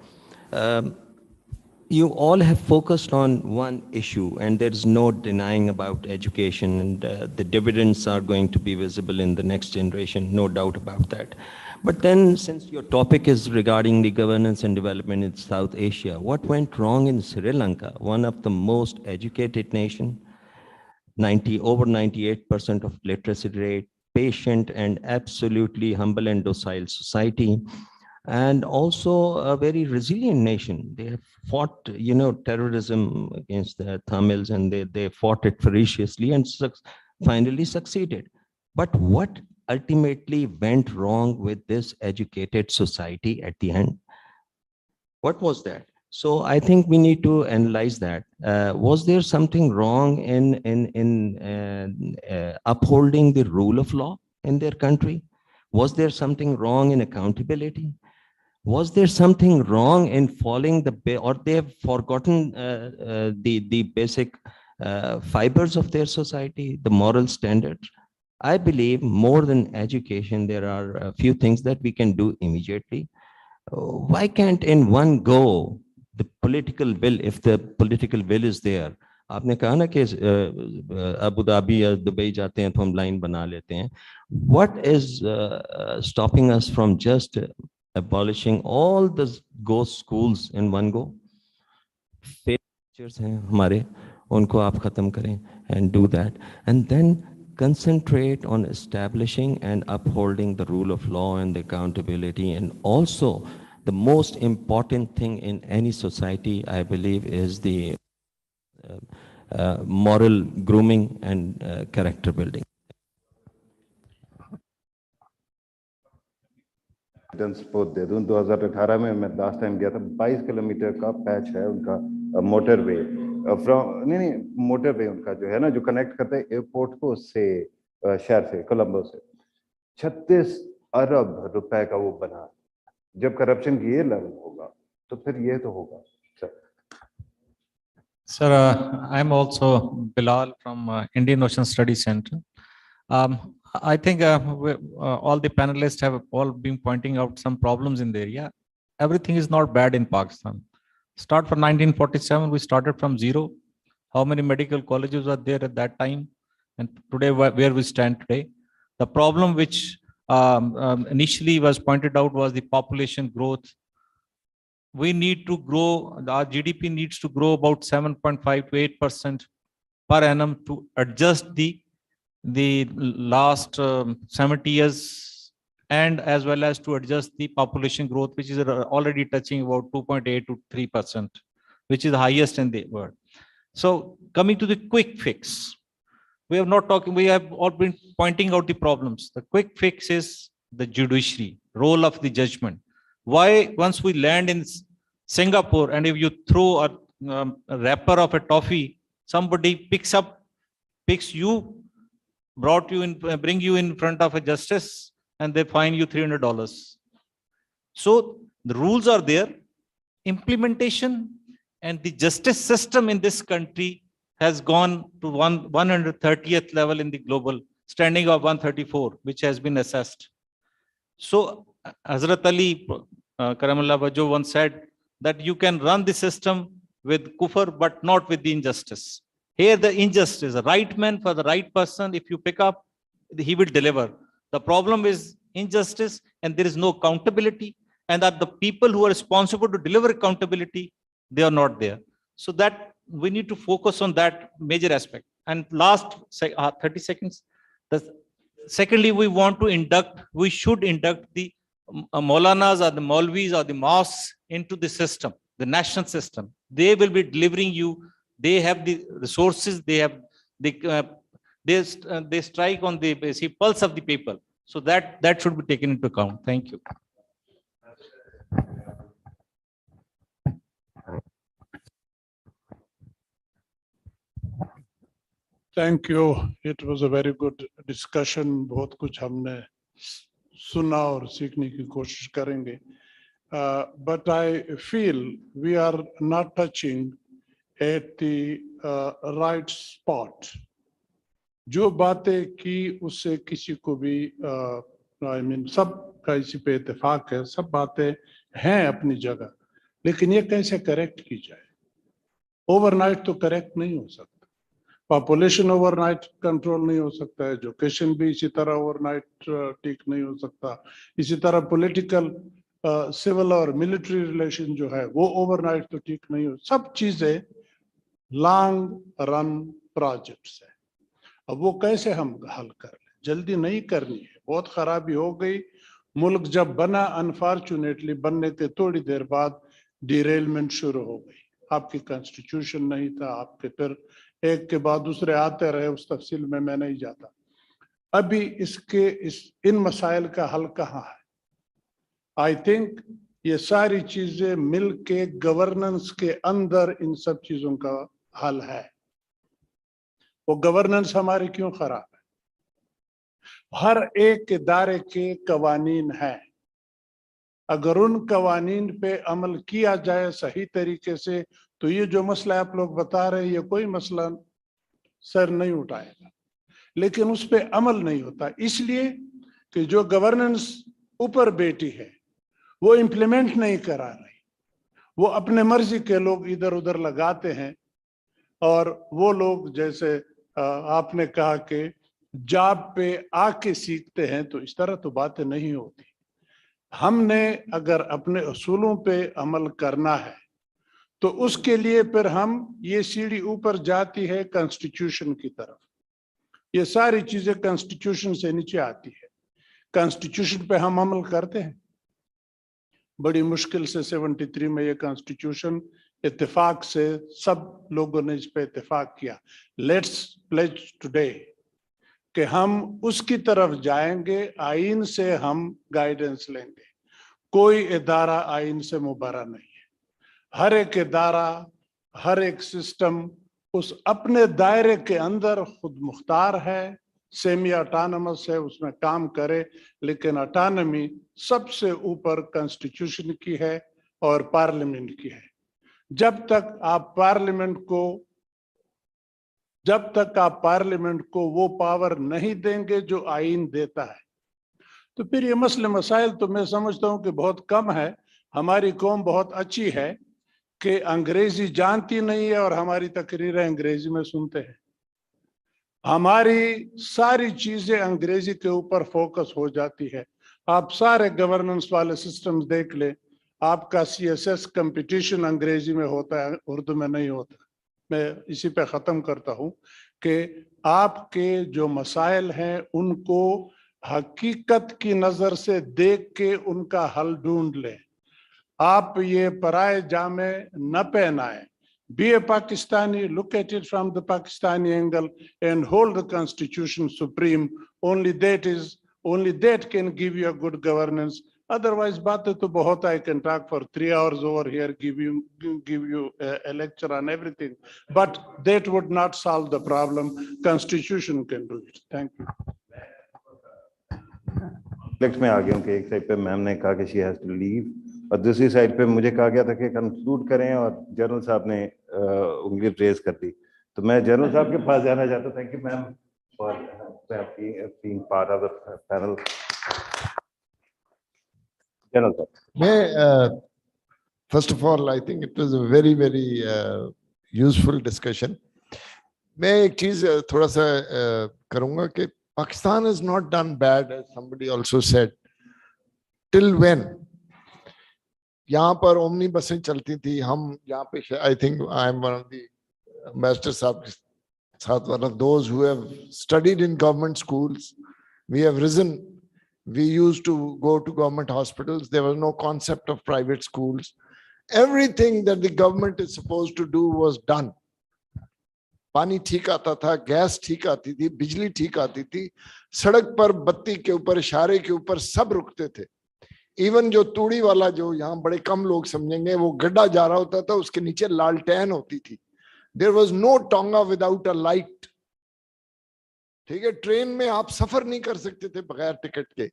You all have focused on one issue, and there is no denying about education, and the dividends are going to be visible in the next generation, no doubt about that. But then, since your topic is regarding the governance and development in South Asia, what went wrong in Sri Lanka, one of the most educated nation, over 98% of literacy rate, patient and absolutely humble and docile society, and also a very resilient nation. They have fought, terrorism against the Tamils, and they fought it ferociously and finally succeeded. But what ultimately went wrong with this educated society at the end? What was that? So I think we need to analyze that. Was there something wrong in upholding the rule of law in their country? Was there something wrong in accountability? Was there something wrong in following or they have forgotten the basic fibers of their society, the moral standards? I believe more than education, there are a few things that we can do immediately. Why can't in one go the political will, if the political will is there? आपने कहा ना कि Abu Dhabi या Dubai जाते हैं तो हम line बना लेते हैं. What is stopping us from just abolishing all the ghost schools in one go? Teachers हैं हमारे, उनको आप खत्म करें, and do that, and then concentrate on establishing and upholding the rule of law and the accountability. And also the most important thing in any society, I believe, is the moral grooming and character building. Support दे दूं, 2018 में मैं last time गया था. 22 kilometre का patch है उनका motorway, नहीं मोटरवे उनका जो है ना, जो कनेक्ट करते हैं एयरपोर्ट को उससे शहर से, कोलंबो से. 36 अरब रुपए का वो बना. जब करप्शन की ये लेवल होगा तो फिर ये तो होगा. Sir, I am also Bilal from Indian Ocean Studies Center. I think all the panelists have all been pointing out some problems in the area. Everything is not bad in Pakistan. Start from 1947, we started from zero. How many medical colleges were there at that time? And today, where we stand today? The problem which initially was pointed out was the population growth. We need to grow, our GDP needs to grow about 7.5 to 8% per annum to adjust the last 70 years and as well as to adjust the population growth, which is already touching about 2.8 to 3%, which is the highest in the world. So coming to the quick fix, we have all been pointing out the problems. The quick fix is the judiciary, role of the judgment. Why once we land in Singapore, and if you throw a wrapper of a toffee, somebody picks you, bring you in front of a justice, and they fine you $300. So the rules are there, implementation, and the justice system in this country has gone to 130th level in the global, standing of 134, which has been assessed. So Hazrat Ali Karamullah Bajo once said that you can run the system with kufr, but not with the injustice. Here the injustice, the right man for the right person, if you pick up, he will deliver. The problem is injustice, and there is no accountability, and that the people who are responsible to deliver accountability, they are not there. So that we need to focus on that major aspect. And last 30 seconds. Secondly, we should induct the Maulanas or the Maulvis or the mosques into the system, the national system. They will be delivering you. They have the resources. They have they strike on the basic pulse of the people. So that should be taken into account. Thank you. Thank you. It was a very good discussion. बहुत कुछ हमने सुना और सीखने की कोशिश करेंगे. But I feel we are not touching at the right spot. जो बातें की उससे किसी को भी I mean सब का इसी पे इत्तेफाक है. सब बातें हैं अपनी जगह, लेकिन ये कैसे करेक्ट की जाए? ओवरनाइट तो करेक्ट नहीं हो सकता. पॉपुलेशन ओवरनाइट कंट्रोल नहीं हो सकता. एजुकेशन भी इसी तरह ओवरनाइट ठीक नहीं हो सकता. इसी तरह पॉलिटिकल सिविल और मिलिट्री रिलेशन जो है वो ओवरनाइट तो ठीक नहीं हो. सब चीजें लॉन्ग रन प्रोजेक्ट्स है. अब वो कैसे हम हल कर लें? जल्दी नहीं करनी है. बहुत खराबी हो गई. मुल्क जब बना, अनफॉर्चुनेटली बनने के थोड़ी देर बाद डिरेलमेंट शुरू हो गई. आपकी कॉन्स्टिट्यूशन नहीं था, आपके फिर एक के बाद दूसरे आते रहे. उस तफसील में मैं नहीं जाता. अभी इन मसाइल का हल कहाँ है? आई थिंक ये सारी चीजें मिल के गवर्नेंस के अंदर इन सब चीजों का हल है. वो गवर्नेंस हमारी क्यों खराब है? हर एक इदारे के कवानीन हैं. अगर उन कवानीन पे अमल किया जाए सही तरीके से, तो ये जो मसला आप लोग बता रहे हैं, ये कोई मसला सर नहीं उठाएगा. लेकिन उस पे अमल नहीं होता, इसलिए कि जो गवर्नेंस ऊपर बैठी है वो इम्प्लीमेंट नहीं करा रही. वो अपने मर्जी के लोग इधर उधर लगाते हैं. और वो लोग जैसे आपने कहा कि जॉब पे आके सीखते हैं, तो इस तरह तो बातें नहीं होती. हमने अगर अपने असूलों पे अमल करना है, तो उसके लिए फिर हम ये सीढ़ी ऊपर जाती है कॉन्स्टिट्यूशन की तरफ. ये सारी चीजें कॉन्स्टिट्यूशन से नीचे आती है. कॉन्स्टिट्यूशन पे हम अमल करते हैं. बड़ी मुश्किल से 73 में ये कॉन्स्टिट्यूशन इत्तेफाक से सब लोगों ने इस पे इत्तेफाक किया. लेट्स प्लेज टुडे कि हम उसकी तरफ जाएंगे. आइन से हम गाइडेंस लेंगे. कोई इदारा आइन से मुबर्रा नहीं है. हर एक इदारा, हर एक सिस्टम उस अपने दायरे के अंदर खुद मुख्तार है, सेमी ऑटोनमस है, उसमें काम करे. लेकिन ऑटोनमी सबसे ऊपर कॉन्स्टिट्यूशन की है और पार्लियामेंट की है. जब तक आप पार्लियामेंट को वो पावर नहीं देंगे जो आइन देता है, तो फिर ये मसले मसाइल तो मैं समझता हूँ कि बहुत कम है. हमारी कौम बहुत अच्छी है कि अंग्रेजी जानती नहीं है और हमारी तकरीरें अंग्रेजी में सुनते हैं. हमारी सारी चीजें अंग्रेजी के ऊपर फोकस हो जाती है. आप सारे गवर्नेंस वाले सिस्टम्स देख ले. आपका CSS कंपटीशन अंग्रेजी में होता है, उर्दू में नहीं होता. मैं इसी पे ख़त्म करता हूँ कि आपके जो मसाइल हैं उनको हकीकत की नजर से देख के उनका हल ढूंढ लें। आप ये पराए जामे न पहनाएं। Be a Pakistani, look at it from the Pakistani angle and hold the constitution supreme. Only that can give you a good governance. Otherwise, बातें तो बहुत, I can talk for 3 hours over here, give you a lecture on everything, but that would not solve the problem. Constitution can do it. Thank you. Conflict में आ गया हूँ कि एक side पे ma'am ने कहा कि शी हैज टू लीव और दूसरी साइड पे मुझे कहा गया था कि कंक्लूड करें और जनरल साहब ने उंगली रेज कर दी, तो मैं जनरल साहब के पास जाना चाहता हूं। Thank you ma'am for being part of the panel. General साहब, first of all, I think it was a very, very useful discussion. मैं एक चीज थोड़ा सा करूंगा कि Pakistan has not done bad, as somebody also said. Till when? यहाँ पर ओमनी बसें चलती थी, हम यहाँ पे, I think I am one of the ambassador साहब के साथ, one of those who have studied in government schools. We have risen. We used to go to government hospitals. There was no concept of private schools. Everything that the government is supposed to do was done. पानी ठीक आता था, gas ठीक आती थी, बिजली ठीक आती थी, सड़क पर बत्ती के ऊपर, इशारे के ऊपर सब रुकते थे। इवन जो तूड़ी वाला, जो यहाँ बड़े कम लोग समझेंगे, वो गड्ढा जा रहा होता था, उसके नीचे लालटेन होती थी। There was no Tonga without a light. ठीक है, ट्रेन में आप सफर नहीं कर सकते थे बगैर टिकट के।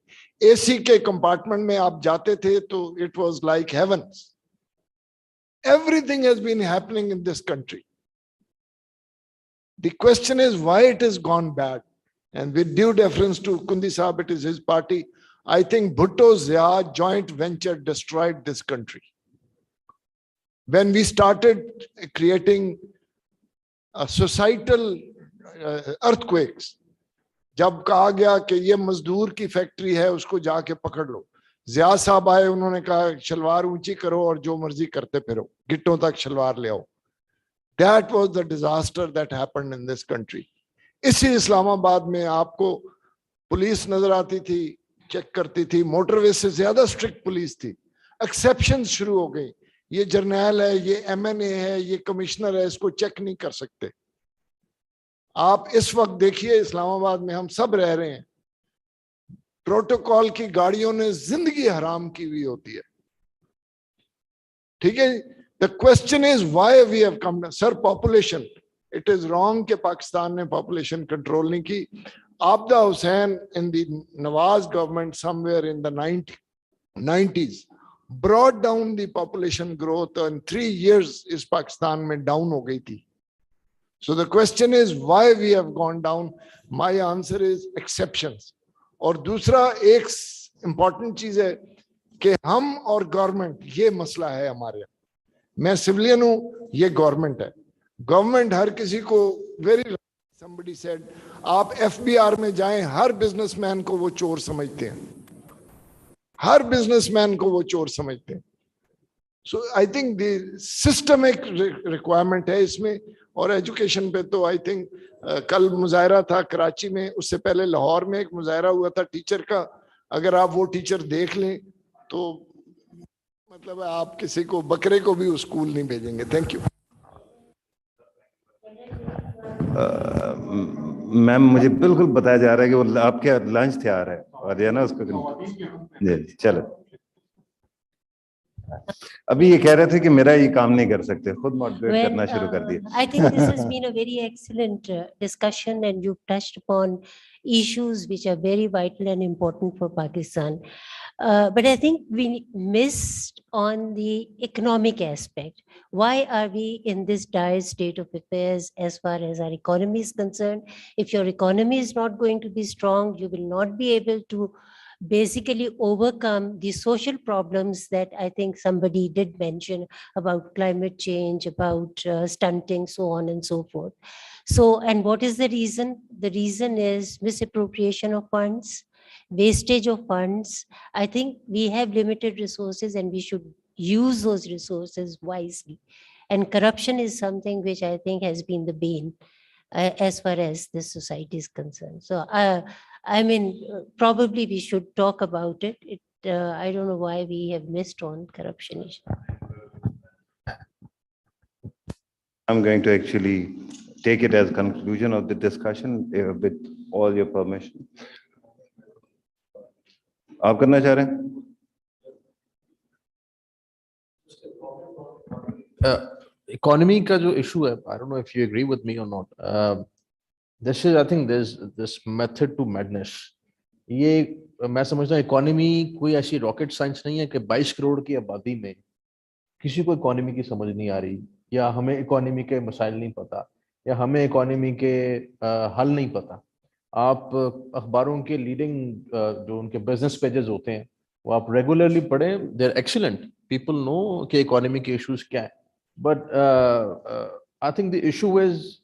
एसी के कंपार्टमेंट में आप जाते थे तो it was like heavens. Everything has been happening in this country. The question is why it has gone bad. And with due deference to Kundi Saab, it is his party. I think Bhutto Zia joint venture destroyed this country. When we started creating societal earthquakes, जब कहा गया कि ये मजदूर की factory है, उसको जाके पकड़ लो, जिया साहब आए, उन्होंने कहा शलवार ऊंची करो और जो मर्जी करते फिरो, गिट्टों तक शलवार ले आओ। That was the disaster that happened in this country. इसी इस्लामाबाद में आपको पुलिस नजर आती थी, चेक करती थी, मोटरवे से ज्यादा स्ट्रिक्ट पुलिस थी। एक्सेप्शंस शुरू हो गई, ये जर्नैल है, ये एमएनए है, ये कमिश्नर है, इसको चेक नहीं कर सकते। आप इस वक्त देखिए इस्लामाबाद में हम सब रह रहे हैं, प्रोटोकॉल की गाड़ियों ने जिंदगी हराम की हुई होती है। ठीक है, the question is why we have come. Sir, population, it is wrong कि पाकिस्तान ने पॉपुलेशन कंट्रोल नहीं की। Abda Hussain in the Nawaz government somewhere in the 90s brought down the population growth, and 3 years is Pakistan mein down ho gayi thi. So the question is why we have gone down. My answer is exceptions. और दूसरा एक important चीज है कि हम और government, ये मसला है हमारे यहाँ। मैं सिविलियन हूँ, ये गवर्नमेंट है। गवर्नमेंट हर किसी को very somebody said, आप FBR में जाएं, हर बिजनेसमैन को वो चोर समझते हैं, हर बिजनेसमैन को वो चोर समझते हैं। So I think the systemic requirement है इसमें। और एजुकेशन पे तो I think कल मुजाहरा था कराची में, उससे पहले लाहौर में एक मुजाहरा हुआ था टीचर का। अगर आप वो टीचर देख लें तो मतलब आप किसी को, बकरे को भी उस स्कूल नहीं भेजेंगे। Thank you. मैम, मुझे बिल्कुल बताया जा रहा है कि वो आपके लंच तैयार है और ये ना उसको जी चलो। अभी ये कह रहे थे कि मेरा ये काम नहीं कर सकते, खुद मॉडरेट करना शुरू कर दिया। I think this has been a very excellent discussion, and you've touched upon issues which are very vital and important for Pakistan. But I think we missed on the economic aspect. Why are we in this dire state of affairs as far as our economy is concerned? If your economy is not going to be strong, you will not be able to basically overcome the social problems that I think somebody did mention about climate change, about stunting, so on and so forth. So, and what is the reason? The reason is misappropriation of funds, wastage of funds. I think we have limited resources and we should use those resources wisely. And corruption is something which I think has been the bane as far as this society is concerned. So, I mean, probably we should talk about it. I don't know why we have missed on corruption issue. I'm going to actually take it as conclusion of the discussion with all your permission. आप करना चाह रहे हैं? Economy का जो issue है, I don't know if you agree with me or not. I think there's this method to madness. ये मैं समझता हूँ economy कोई ऐसी rocket science नहीं है कि 22 करोड़ की आबादी में किसी को economy की समझ नहीं आ रही, या हमें economy के मसाइल नहीं पता, या हमें economy के हल नहीं पता. आप अखबारों के लीडिंग जो उनके बिजनेस पेजेस होते हैं वो आप रेगुलरली पढ़ें, they are excellent. People know कि इकोनॉमी के इश्यूज क्या है. But I think the issue is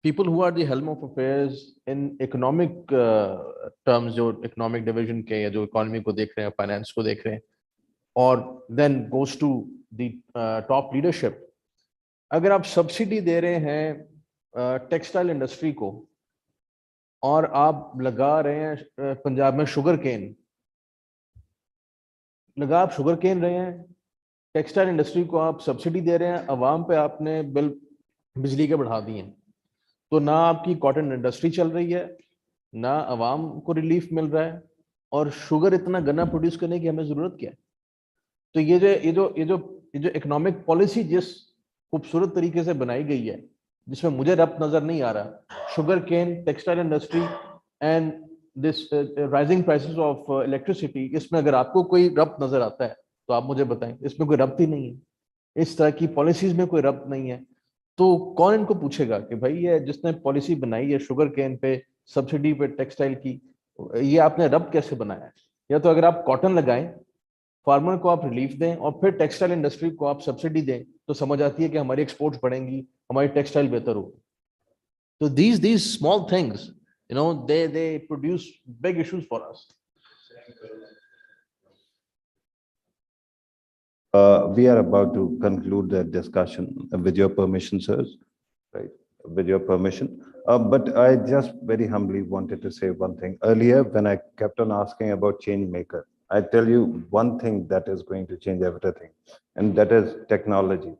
people who are the helm of affairs in economic terms, जो economic division के या जो economy को देख रहे हैं, finance को देख रहे हैं, और then goes to the top leadership. अगर आप subsidy दे रहे हैं textile industry को और आप लगा रहे हैं पंजाब में शुगर केन, आप शुगर केन रहे हैं, टेक्सटाइल इंडस्ट्री को आप सब्सिडी दे रहे हैं, अवाम पे आपने बिल बिजली के बढ़ा दिए, तो ना आपकी कॉटन इंडस्ट्री चल रही है, ना अवाम को रिलीफ मिल रहा है, और शुगर इतना गन्ना प्रोड्यूस करने की हमें जरूरत क्या है. तो ये जो इकोनॉमिक पॉलिसी जिस खूबसूरत तरीके से बनाई गई है, जिसमें मुझे रब्त नजर नहीं आ रहा, sugar cane, textile industry and this rising prices of electricity, इसमें अगर आपको कोई रब्त नजर आता है तो आप मुझे बताएं. इसमें कोई रब्त ही नहीं है, इस तरह की पॉलिसीज में कोई रब्त नहीं है, तो कौन इनको पूछेगा कि भाई ये जिसने पॉलिसी बनाई है शुगर केन पे, सब्सिडी पे टेक्सटाइल की, ये आपने रब्त कैसे बनाया है. या तो अगर आप कॉटन लगाएं, फार्मर को आप रिलीफ दें, और फिर टेक्सटाइल इंडस्ट्री को आप सब्सिडी दें, तो समझ आती है कि हमारी एक्सपोर्ट्स बढ़ेंगी, हमारी टेक्सटाइल बेहतर होगी. तो these small things, you know, they produce big issues for us. We are about to conclude the discussion with your permission, sirs, right? With your permission. But I just very humbly wanted to say one thing. Earlier, when I kept on asking about change maker, I tell you one thing that is going to change everything, and that is technology.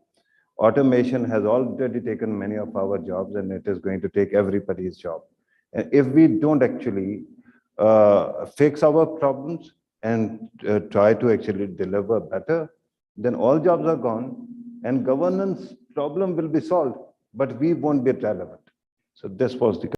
Automation has already taken many of our jobs, and it is going to take everybody's job. And if we don't actually fix our problems and try to actually deliver better, then all jobs are gone and governance problem will be solved, but we won't be relevant. So this was the